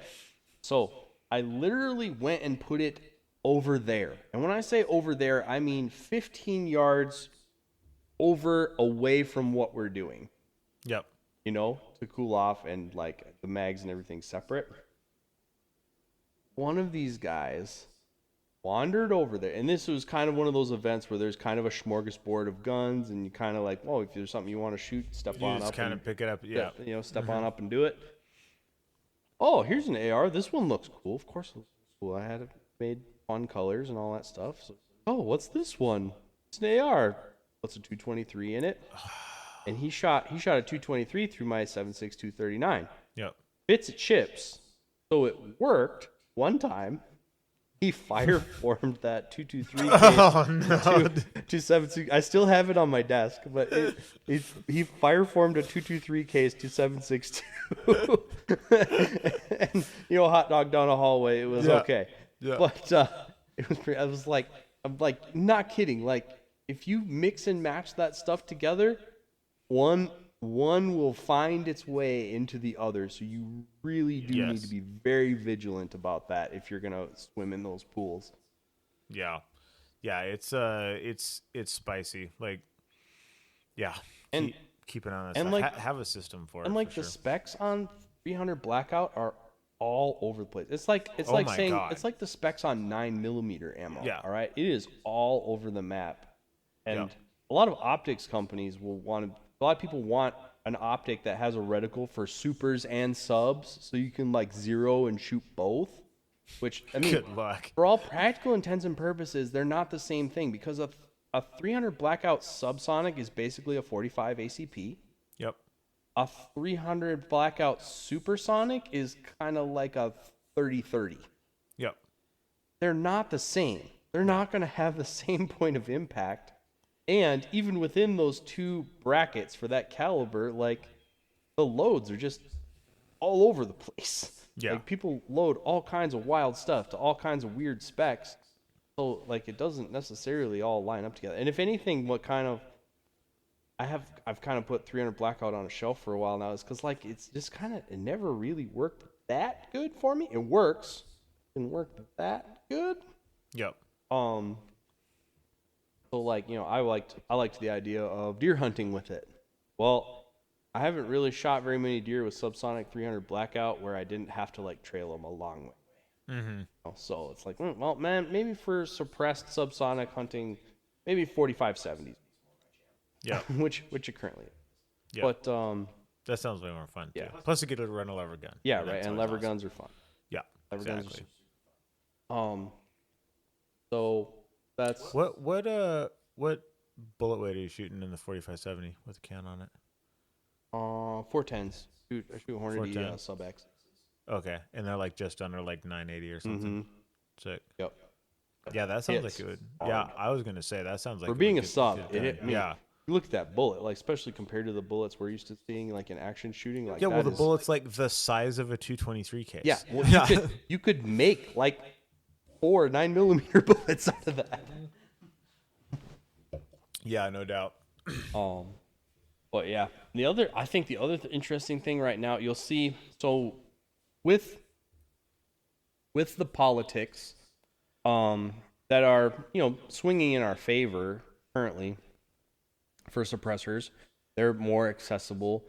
So I literally went and put it over there. And when I say over there, I mean 15 yards away from what we're doing. Yep. To cool off, and like the mags and everything separate. One of these guys wandered over there, and this was kind of one of those events where there's kind of a smorgasbord of guns, and you kind of like, oh, if there's something you want to shoot, step on up. Kind of pick it up, yeah. Step on up and do it. Oh, here's an AR. This one looks cool. Of course it looks cool. I had it made fun colors and all that stuff. So, oh, what's this one? It's an AR. What's a 223 in it? And he shot a 223 through my 7.62 39. Yep. Bits of chips. So it worked one time. He fire formed that 223 case oh, no. to 7.62. I still have it on my desk, but he fire formed a 223 case to 7.62. And hot dog down a hallway. It was okay. Yeah. But it was. I'm like not kidding. Like, if you mix and match that stuff together, one will find its way into the other. So you really do need to be very vigilant about that if you're gonna swim in those pools. Yeah, it's spicy. Like, yeah, keep it on us. And have a system for it. And like the specs on 300 blackout are all over the place. It's like it's like the specs on 9mm ammo. Yeah. All right, it is all over the map. And a lot of optics companies will want to. A lot of people want an optic that has a reticle for supers and subs, so you can like zero and shoot both. Which, I mean, good luck. For all practical intents and purposes, they're not the same thing, because a 300 blackout subsonic is basically a 45 ACP. Yep. A 300 blackout supersonic is kind of like a 30-30. Yep. They're not the same. They're not going to have the same point of impact. And even within those two brackets for that caliber, like, the loads are just all over the place. Yeah. Like, people load all kinds of wild stuff to all kinds of weird specs. So, like, it doesn't necessarily all line up together. And if anything, I've kind of put 300 blackout on a shelf for a while now, is because, like, it's just it never really worked that good for me. It works. It didn't work that good. Yep. So, like, I liked the idea of deer hunting with it. Well, I haven't really shot very many deer with subsonic 300 blackout where I didn't have to like trail them a long way. Mm-hmm. So it's like, well, man, maybe for suppressed subsonic hunting, maybe 45-70s. Yeah. which it currently is. Yeah. But that sounds way more fun. Yeah. Too. Plus, you get to run a lever gun. Yeah, right. And lever guns are fun. Yeah. Exactly. So that's What bullet weight are you shooting in the 45-70 with a can on it? 410s. I shoot Hornady 410. sub X. Okay, and they're like just under like 980 or something. Sick. Yep. Yeah, that sounds like it would. Yeah, I was gonna say that sounds like For it being would a sub, get it done. hit me. Yeah. You look at that bullet, like especially compared to the bullets we're used to seeing, like in action shooting. Like Yeah, well, that the is- bullet's like the size of a 223 case. Yeah, well, you could make like 4 9mm bullets out of that. Yeah, no doubt. But yeah, I think the other interesting thing right now, you'll see. So with the politics, that are swinging in our favor currently for suppressors, they're more accessible.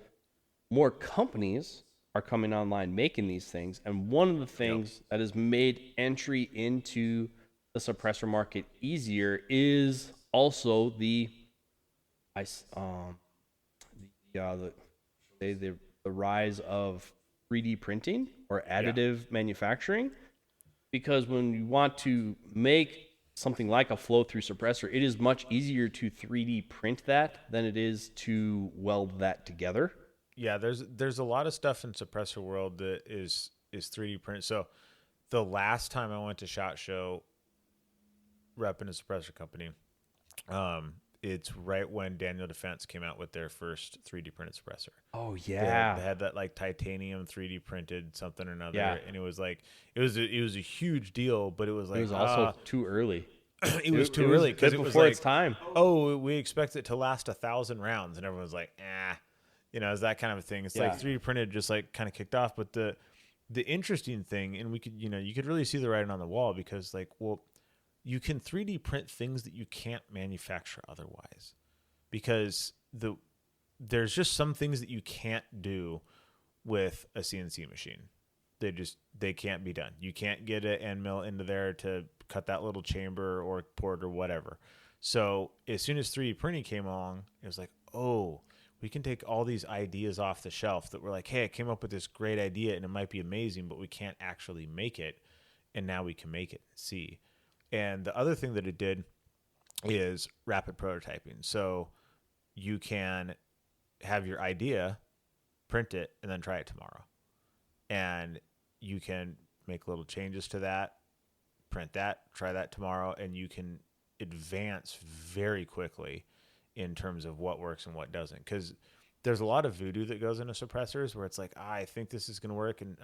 More companies are coming online making these things, and one of the things that has made entry into the suppressor market easier is also the rise of 3D printing or additive manufacturing. Because when you want to make something like a flow-through suppressor, it is much easier to 3D print that than it is to weld that together. Yeah, there's a lot of stuff in suppressor world that is 3D print. So the last time I went to SHOT Show repping a suppressor company, it's right when Daniel Defense came out with their first 3D printed suppressor. Oh They had that like titanium 3D printed something or another, and it was like it was a huge deal, but it was like it was also too early. It was too early because it was before like, its time. Oh, we expect it to last 1,000 rounds, and everyone's like, it's that kind of a thing. It's like 3D printed just like kind of kicked off, but the interesting thing, and we could you could really see the writing on the wall because like, well, you can 3D print things that you can't manufacture otherwise, because there's just some things that you can't do with a CNC machine. They can't be done. You can't get an end mill into there to cut that little chamber or port or whatever. So as soon as 3D printing came along, it was like, oh, we can take all these ideas off the shelf that we're like, hey, I came up with this great idea and it might be amazing, but we can't actually make it. And now we can make it and see. And the other thing that it did is rapid prototyping. So you can have your idea, print it, and then try it tomorrow. And you can make little changes to that, print that, try that tomorrow, and you can advance very quickly in terms of what works and what doesn't. Because there's a lot of voodoo that goes into suppressors where it's like, I think this is going to work. And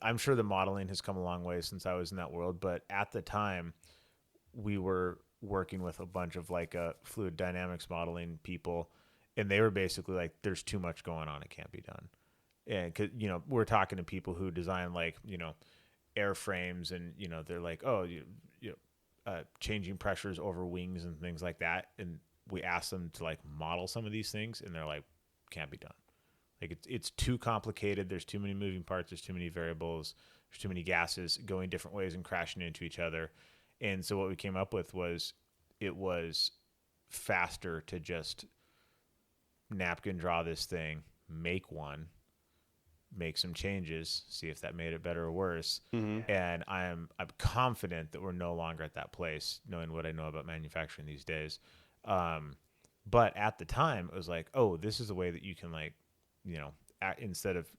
I'm sure the modeling has come a long way since I was in that world, but at the time we were working with a bunch of like fluid dynamics modeling people, and they were basically like, there's too much going on, it can't be done. And cause, we're talking to people who design like, airframes, and they're like, oh, changing pressures over wings and things like that, and we asked them to like model some of these things, and they're like, can't be done. Like it's too complicated. There's too many moving parts. There's too many variables. There's too many gases going different ways and crashing into each other. And so what we came up with was, it was faster to just napkin draw this thing, make some changes, see if that made it better or worse. Mm-hmm. And I'm confident that we're no longer at that place, knowing what I know about manufacturing these days. But at the time, it was like, oh, this is a way that you can like, instead of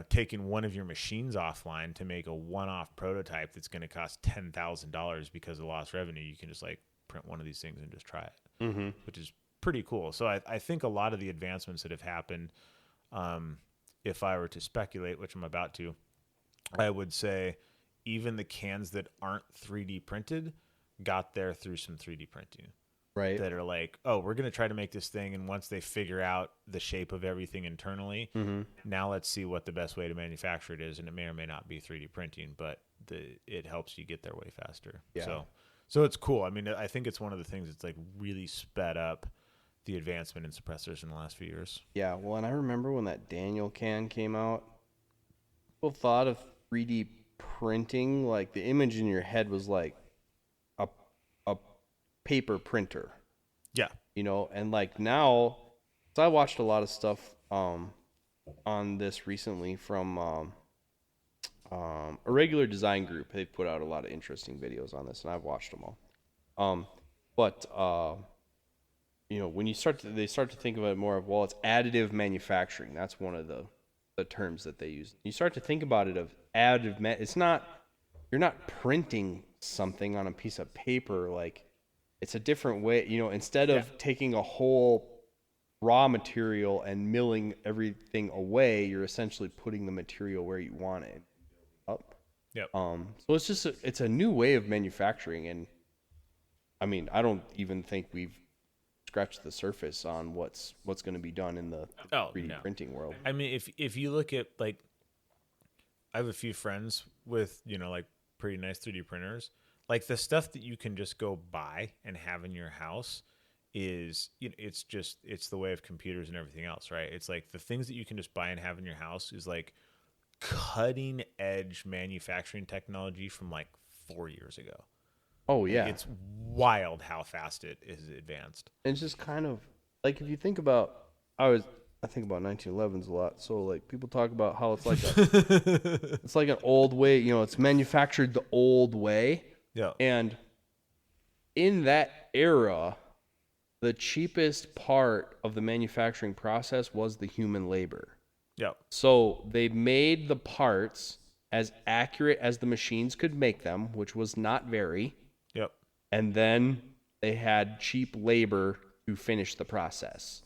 taking one of your machines offline to make a one-off prototype that's going to cost $10,000 because of lost revenue, you can just like print one of these things and just try it, which is pretty cool. So I think a lot of the advancements that have happened, if I were to speculate, which I'm about to, I would say even the cans that aren't 3D printed got there through some 3D printing. Right. That are like, oh, we're going to try to make this thing, and once they figure out the shape of everything internally, now let's see what the best way to manufacture it is, and it may or may not be 3D printing, but it helps you get there way faster. Yeah. So it's cool. I mean, I think it's one of the things that's like really sped up the advancement in suppressors in the last few years. Yeah, well, and I remember when that Daniel can came out, people thought of 3D printing, like the image in your head was like a paper printer. Yeah. And like now, so I watched a lot of stuff on this recently from a regular design group. They put out a lot of interesting videos on this, and I've watched them all. But when they start to think about it more of, well, it's additive manufacturing. That's one of the terms that they use. You start to think about it of additive. It's not, you're not printing something on a piece of paper. Like, it's a different way. Instead of taking a whole raw material and milling everything away, you're essentially putting the material where you want it up. Yep. So it's a new way of manufacturing, and I mean, I don't even think we've scratched the surface on what's going to be done in the 3D printing world. I mean, if you look at, like, I have a few friends with, like, pretty nice 3D printers. Like, the stuff that you can just go buy and have in your house is, it's the way of computers and everything else, right? It's like the things that you can just buy and have in your house is like cutting edge manufacturing technology from like 4 years ago. Oh yeah. It's wild how fast it is advanced. It's just kind of like, if you think about, I think about 1911s a lot. So like, people talk about how it's like it's like an old way, it's manufactured the old way. Yeah. And in that era, the cheapest part of the manufacturing process was the human labor. Yeah. So they made the parts as accurate as the machines could make them, which was not very. Yep. And then they had cheap labor to finish the process.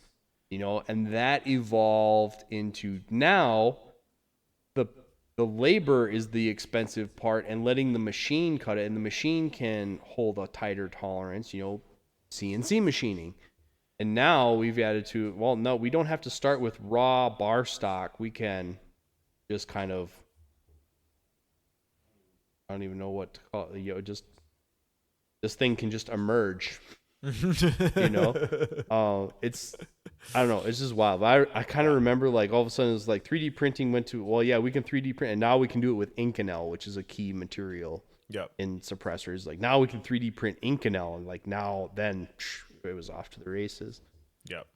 And that evolved into, now the labor is the expensive part, and letting the machine cut it, and the machine can hold a tighter tolerance, CNC machining. And now we've added to, well, no, we don't have to start with raw bar stock. We can just kind of, I don't even know what to call it, just this thing can just emerge. It's, I don't know, it's just wild. But I kind of remember, like, all of a sudden it was like 3D printing went to, well, yeah, we can 3D print, and now we can do it with Inconel, which is a key material in suppressors. Like, now we can 3D print Inconel, and like, then it was off to the races. Yep.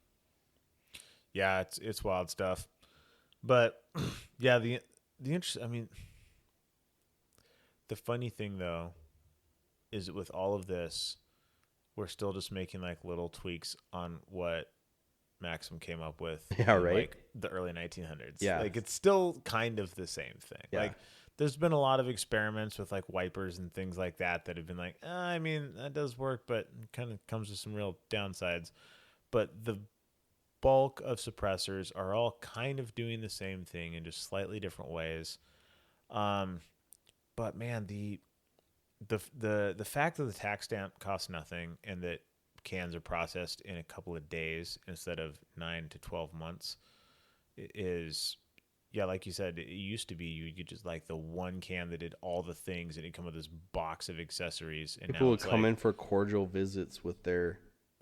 Yeah, it's wild stuff. But yeah, the interest, I mean, the funny thing though is that with all of this, we're still just making like little tweaks on what Maxim came up with in like the early 1900s. Yeah. Like, it's still kind of the same thing. Yeah. Like, there's been a lot of experiments with like wipers and things like that have been like, I mean, that does work, but it kind of comes with some real downsides. But the bulk of suppressors are all kind of doing the same thing in just slightly different ways. But man, the fact that the tax stamp costs nothing and that cans are processed in a couple of days instead of 9 to 12 months is, yeah, like you said, it used to be you could just like the one can that did all the things, and it'd come with this box of accessories. And people would come in for cordial visits with their.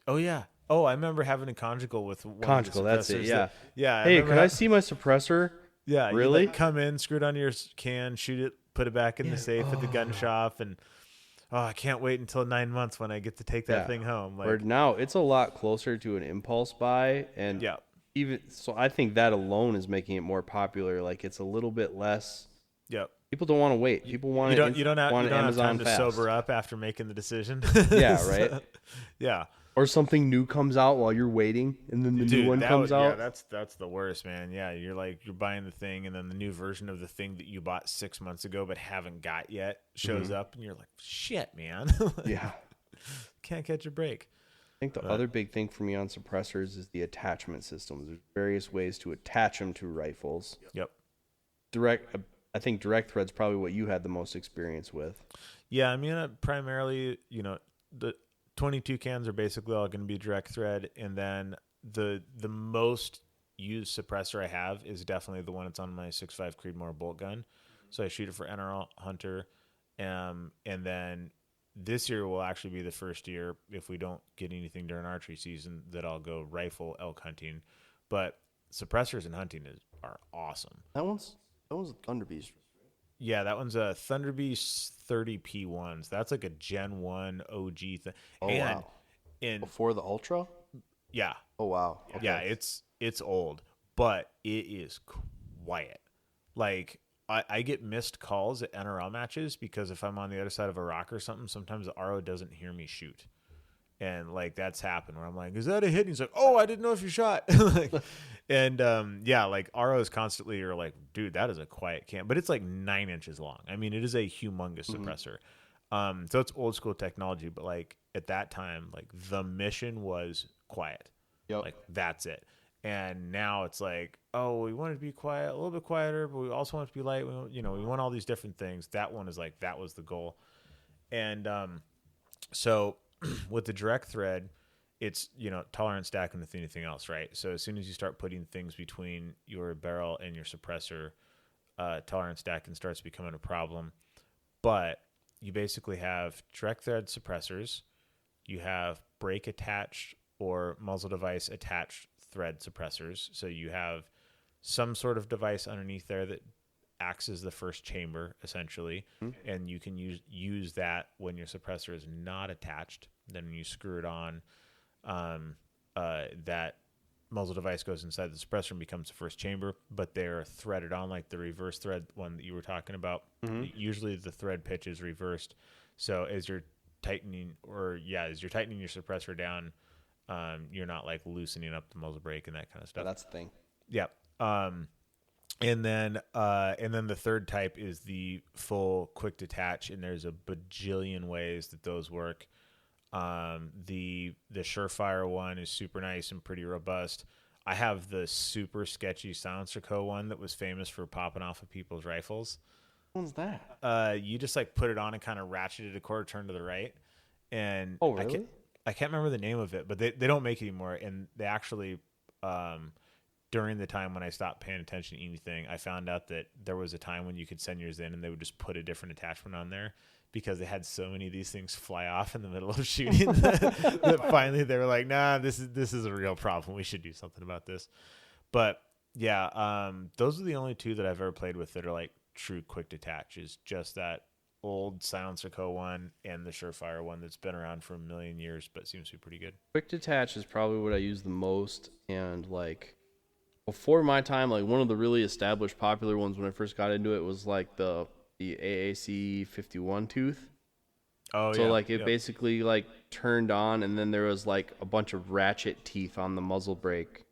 Oh yeah. Oh, I remember having a conjugal with one conjugal. That's it. Yeah. Yeah. Hey, could I see my suppressor? Yeah. Really? You like come in, screw it onto your can, shoot it, put it back in the safe at the gun shop, and I can't wait until 9 months when I get to take that thing home. Like, where now it's a lot closer to an impulse buy, and even so, I think that alone is making it more popular. Like, it's a little bit less. Yep. People don't want to wait. People want you don't have time to sober up after making the decision. Yeah, right. Yeah. Or something new comes out while you're waiting, and then the new one comes out. Yeah, that's the worst, man. Yeah, you're buying the thing, and then the new version of the thing that you bought 6 months ago but haven't got yet shows up, and you're like, shit, man. Yeah. Can't catch a break. I think the other big thing for me on suppressors is the attachment systems. There's various ways to attach them to rifles. Yep. I think direct thread's probably what you had the most experience with. Yeah, I mean, primarily, the 22 cans are basically all going to be direct thread, and then the most used suppressor I have is definitely the one that's on my 6.5 Creedmoor bolt gun. So I shoot it for NRL Hunter, and then this year will actually be the first year, if we don't get anything during archery season, that I'll go rifle elk hunting. But suppressors and hunting are awesome. That one's a Thunderbeast. Yeah, that one's a Thunderbeast 30P1s. That's like a Gen 1 OG thing. Oh, wow. Before the Ultra? Yeah. Oh, wow. Okay. Yeah, it's old, but it is quiet. Like, I get missed calls at NRL matches because if I'm on the other side of a rock or something, sometimes the RO doesn't hear me shoot. And like that's happened where I'm like, is that a hit? And he's like, oh, I didn't know if you shot. Like, and yeah, like ROs constantly are like, dude, that is a quiet can, but it's like 9 inches long. I mean, it is a humongous suppressor. So it's old school technology, but like at that time, like the mission was quiet. Yep. Like that's it. And now it's like, oh, we want it to be quiet, a little bit quieter, but we also want it to be light. We want all these different things. That one is like, that was the goal. And so with the direct thread, it's, tolerance stacking with anything else, right? So as soon as you start putting things between your barrel and your suppressor, tolerance stacking starts becoming a problem. But you basically have direct thread suppressors, you have brake attached or muzzle device attached thread suppressors. So you have some sort of device underneath there that acts as the first chamber, essentially, and you can use that when your suppressor is not attached. Then when you screw it on, that muzzle device goes inside the suppressor and becomes the first chamber, but they're threaded on like the reverse thread one that you were talking about. Usually the thread pitch is reversed. So as you're tightening your suppressor down, you're not like loosening up the muzzle brake and that kind of stuff. Yeah, that's the thing. Yep. And then the third type is the full quick detach, and there's a bajillion ways that those work. The Surefire one is super nice and pretty robust. I have the super sketchy Silencer Co. one that was famous for popping off of people's rifles. What one's that? You just like put it on and kind of ratchet it a quarter turn to the right. And oh, really? I can't remember the name of it, but they don't make it anymore. And they actually, during the time when I stopped paying attention to anything, I found out that there was a time when you could send yours in and they would just put a different attachment on there because they had so many of these things fly off in the middle of shooting that finally they were like, nah, this is a real problem. We should do something about this. But yeah, those are the only two that I've ever played with that are like true quick detach, is just that old Silencer Co. one and the Surefire one that's been around for a million years but seems to be pretty good. Quick detach is probably what I use the most, and like before my time, like one of the really established popular ones when I first got into it was like the AAC 51 tooth. Oh, so yeah. like it basically like turned on, and then there was like a bunch of ratchet teeth on the muzzle brake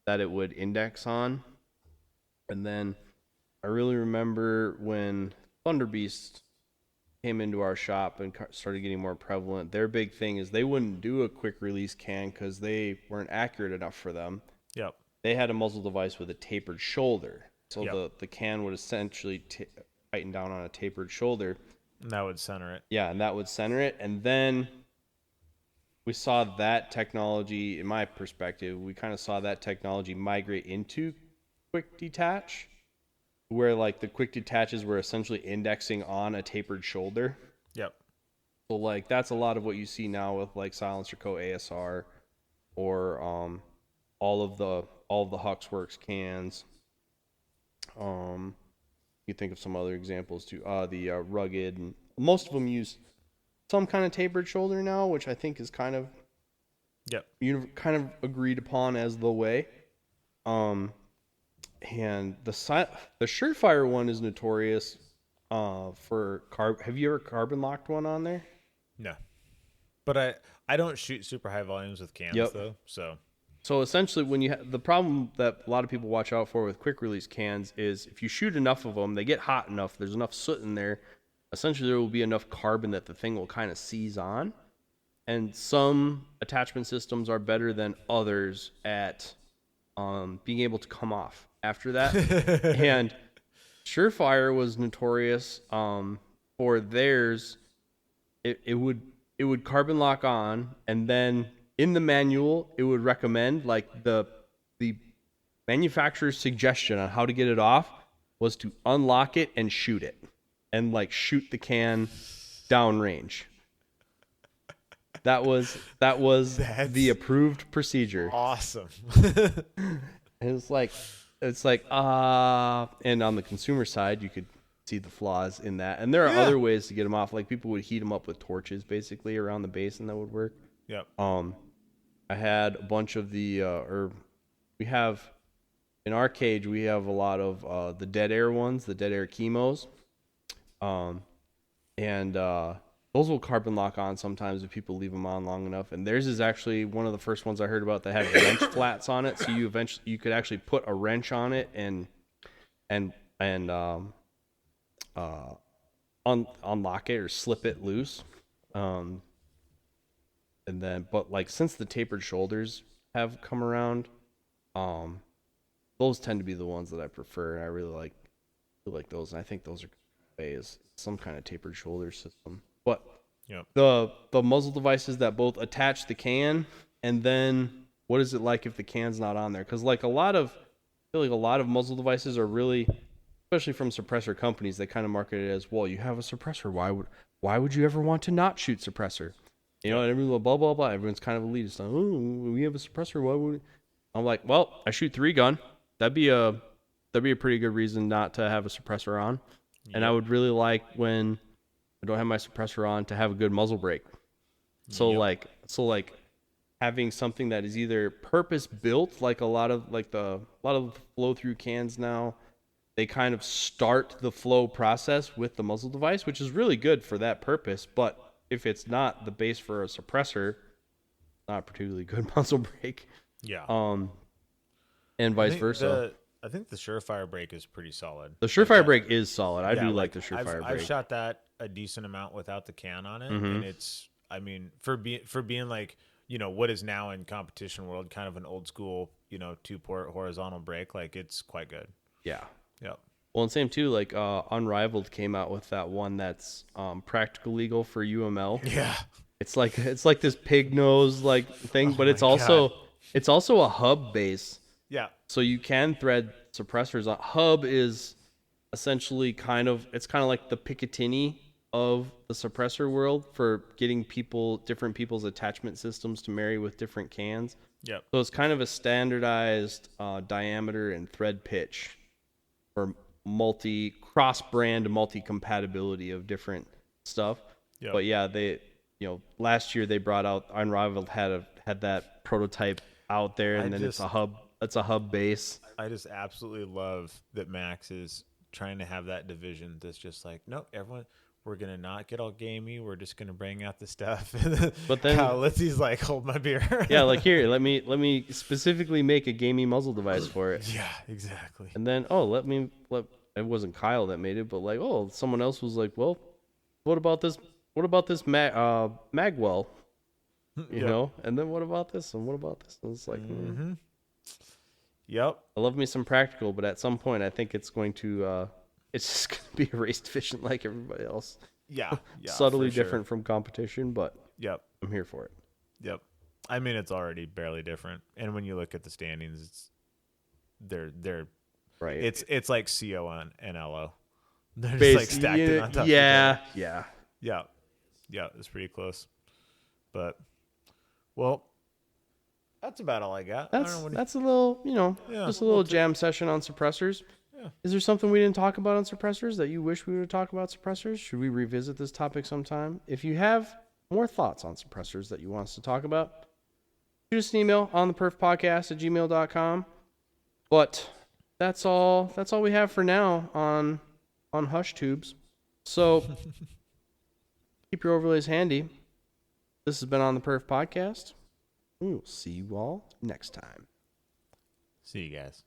that it would index on. And then I really remember when Thunder Beast came into our shop and started getting more prevalent, their big thing is they wouldn't do a quick release can because they weren't accurate enough for them. Yep. They had a muzzle device with a tapered shoulder. So the can would essentially tighten down on a tapered shoulder. And that would center it. Yeah, and that would center it. And then we saw that technology, in my perspective, we kind of saw that technology migrate into quick detach, where like the quick detaches were essentially indexing on a tapered shoulder. Yep. So like that's a lot of what you see now with like Silencer Co. ASR or all of the Huxworks cans. You think of some other examples too. The Rugged, and most of them use some kind of tapered shoulder now, which I think is kind of kind of agreed upon as the way. And the Surefire one is notorious for have you ever carbon locked one on there? No, but I don't shoot super high volumes with cans though. So essentially, when you the problem that a lot of people watch out for with quick release cans is if you shoot enough of them, they get hot enough, there's enough soot in there. Essentially, there will be enough carbon that the thing will kind of seize on. And some attachment systems are better than others at being able to come off after that. And Surefire was notorious for theirs. It would carbon lock on, and then in the manual it would recommend, like the manufacturer's suggestion on how to get it off was to unlock it and shoot it, and like shoot the can downrange. That was the approved procedure. Awesome. It's like and on the consumer side, you could see the flaws in that. And there are other ways to get them off. Like people would heat them up with torches, basically around the base, and that would work. Yep. I had a bunch of the we have in our cage, we have a lot of the dead air ones, the dead air chemos. And those will carbon lock on sometimes if people leave them on long enough. And theirs is actually one of the first ones I heard about that had wrench flats on it. So you could actually put a wrench on it and unlock it or slip it loose. And then, but like since the tapered shoulders have come around, those tend to be the ones that I prefer. And I really like those. And I think those are is some kind of tapered shoulder system. But yep. the muzzle devices that both attach the can, and then what is it like if the can's not on there? Because like I feel like a lot of muzzle devices are really, especially from suppressor companies, they kind of market it as, well, you have a suppressor. Why would you ever want to not shoot suppressor? You know, and everyone blah blah blah. Everyone's kind of elitist. Like, oh, we have a suppressor. Why would? I'm like, well, I shoot 3-gun. That'd be a pretty good reason not to have a suppressor on. Yep. And I would really like, when I don't have my suppressor on, to have a good muzzle brake. So like having something that is either purpose built, like a lot of the flow through cans now, they kind of start the flow process with the muzzle device, which is really good for that purpose. But if it's not the base for a suppressor, not a particularly good muzzle brake. Yeah. And vice versa. I think the Surefire brake is pretty solid. The Surefire brake is solid. I do like the Surefire brake. I've shot that a decent amount without the can on it, and it's, I mean, for being like, you know, what is now in competition world kind of an old school, you know, 2-port horizontal brake, like it's quite good. Yeah. Yep. Well, and same too, like Unrivaled came out with that one that's practical legal for UML. Yeah. It's like this pig nose like thing, but it's also a hub base. Yeah. So you can thread suppressors on. Hub is essentially kind of like the Picatinny of the suppressor world for getting different people's attachment systems to marry with different cans. Yep. So it's kind of a standardized diameter and thread pitch for cross-brand multi-compatibility of different stuff. Yep. But yeah, last year they brought out, Unrivaled had that prototype out there, and then it's a hub. It's a hub base. I just absolutely love that Max is trying to have that division that's just like, nope, everyone, we're going to not get all gamey. We're just going to bring out the stuff. But then Lizzie's like, hold my beer. Yeah, like here, let me specifically make a gamey muzzle device for it. Yeah, exactly. And then, it wasn't Kyle that made it, but like, someone else was like, well, what about this Magwell? You know? And then what about this? And what about this? And it's like, Yep. I love me some practical, but at some point I think it's going to it's just going to be erased efficient like everybody else. Yeah. Subtly different from competition, but yep, I'm here for it. Yep. I mean, it's already barely different. And when you look at the standings, they're right. It's like CO and LO. They're just like stacked in on top of each other. Yeah. Yeah, it's pretty close. But well, that's about all I got. That's a little, just a little jam session on suppressors. Yeah. Is there something we didn't talk about on suppressors that you wish we would talk about suppressors? Should we revisit this topic sometime? If you have more thoughts on suppressors that you want us to talk about, shoot us an email on theperfpodcast@gmail.com. But that's all we have for now on Hush Tubes. So keep your overlays handy. This has been On the Perf Podcast. We will see you all next time. See you guys.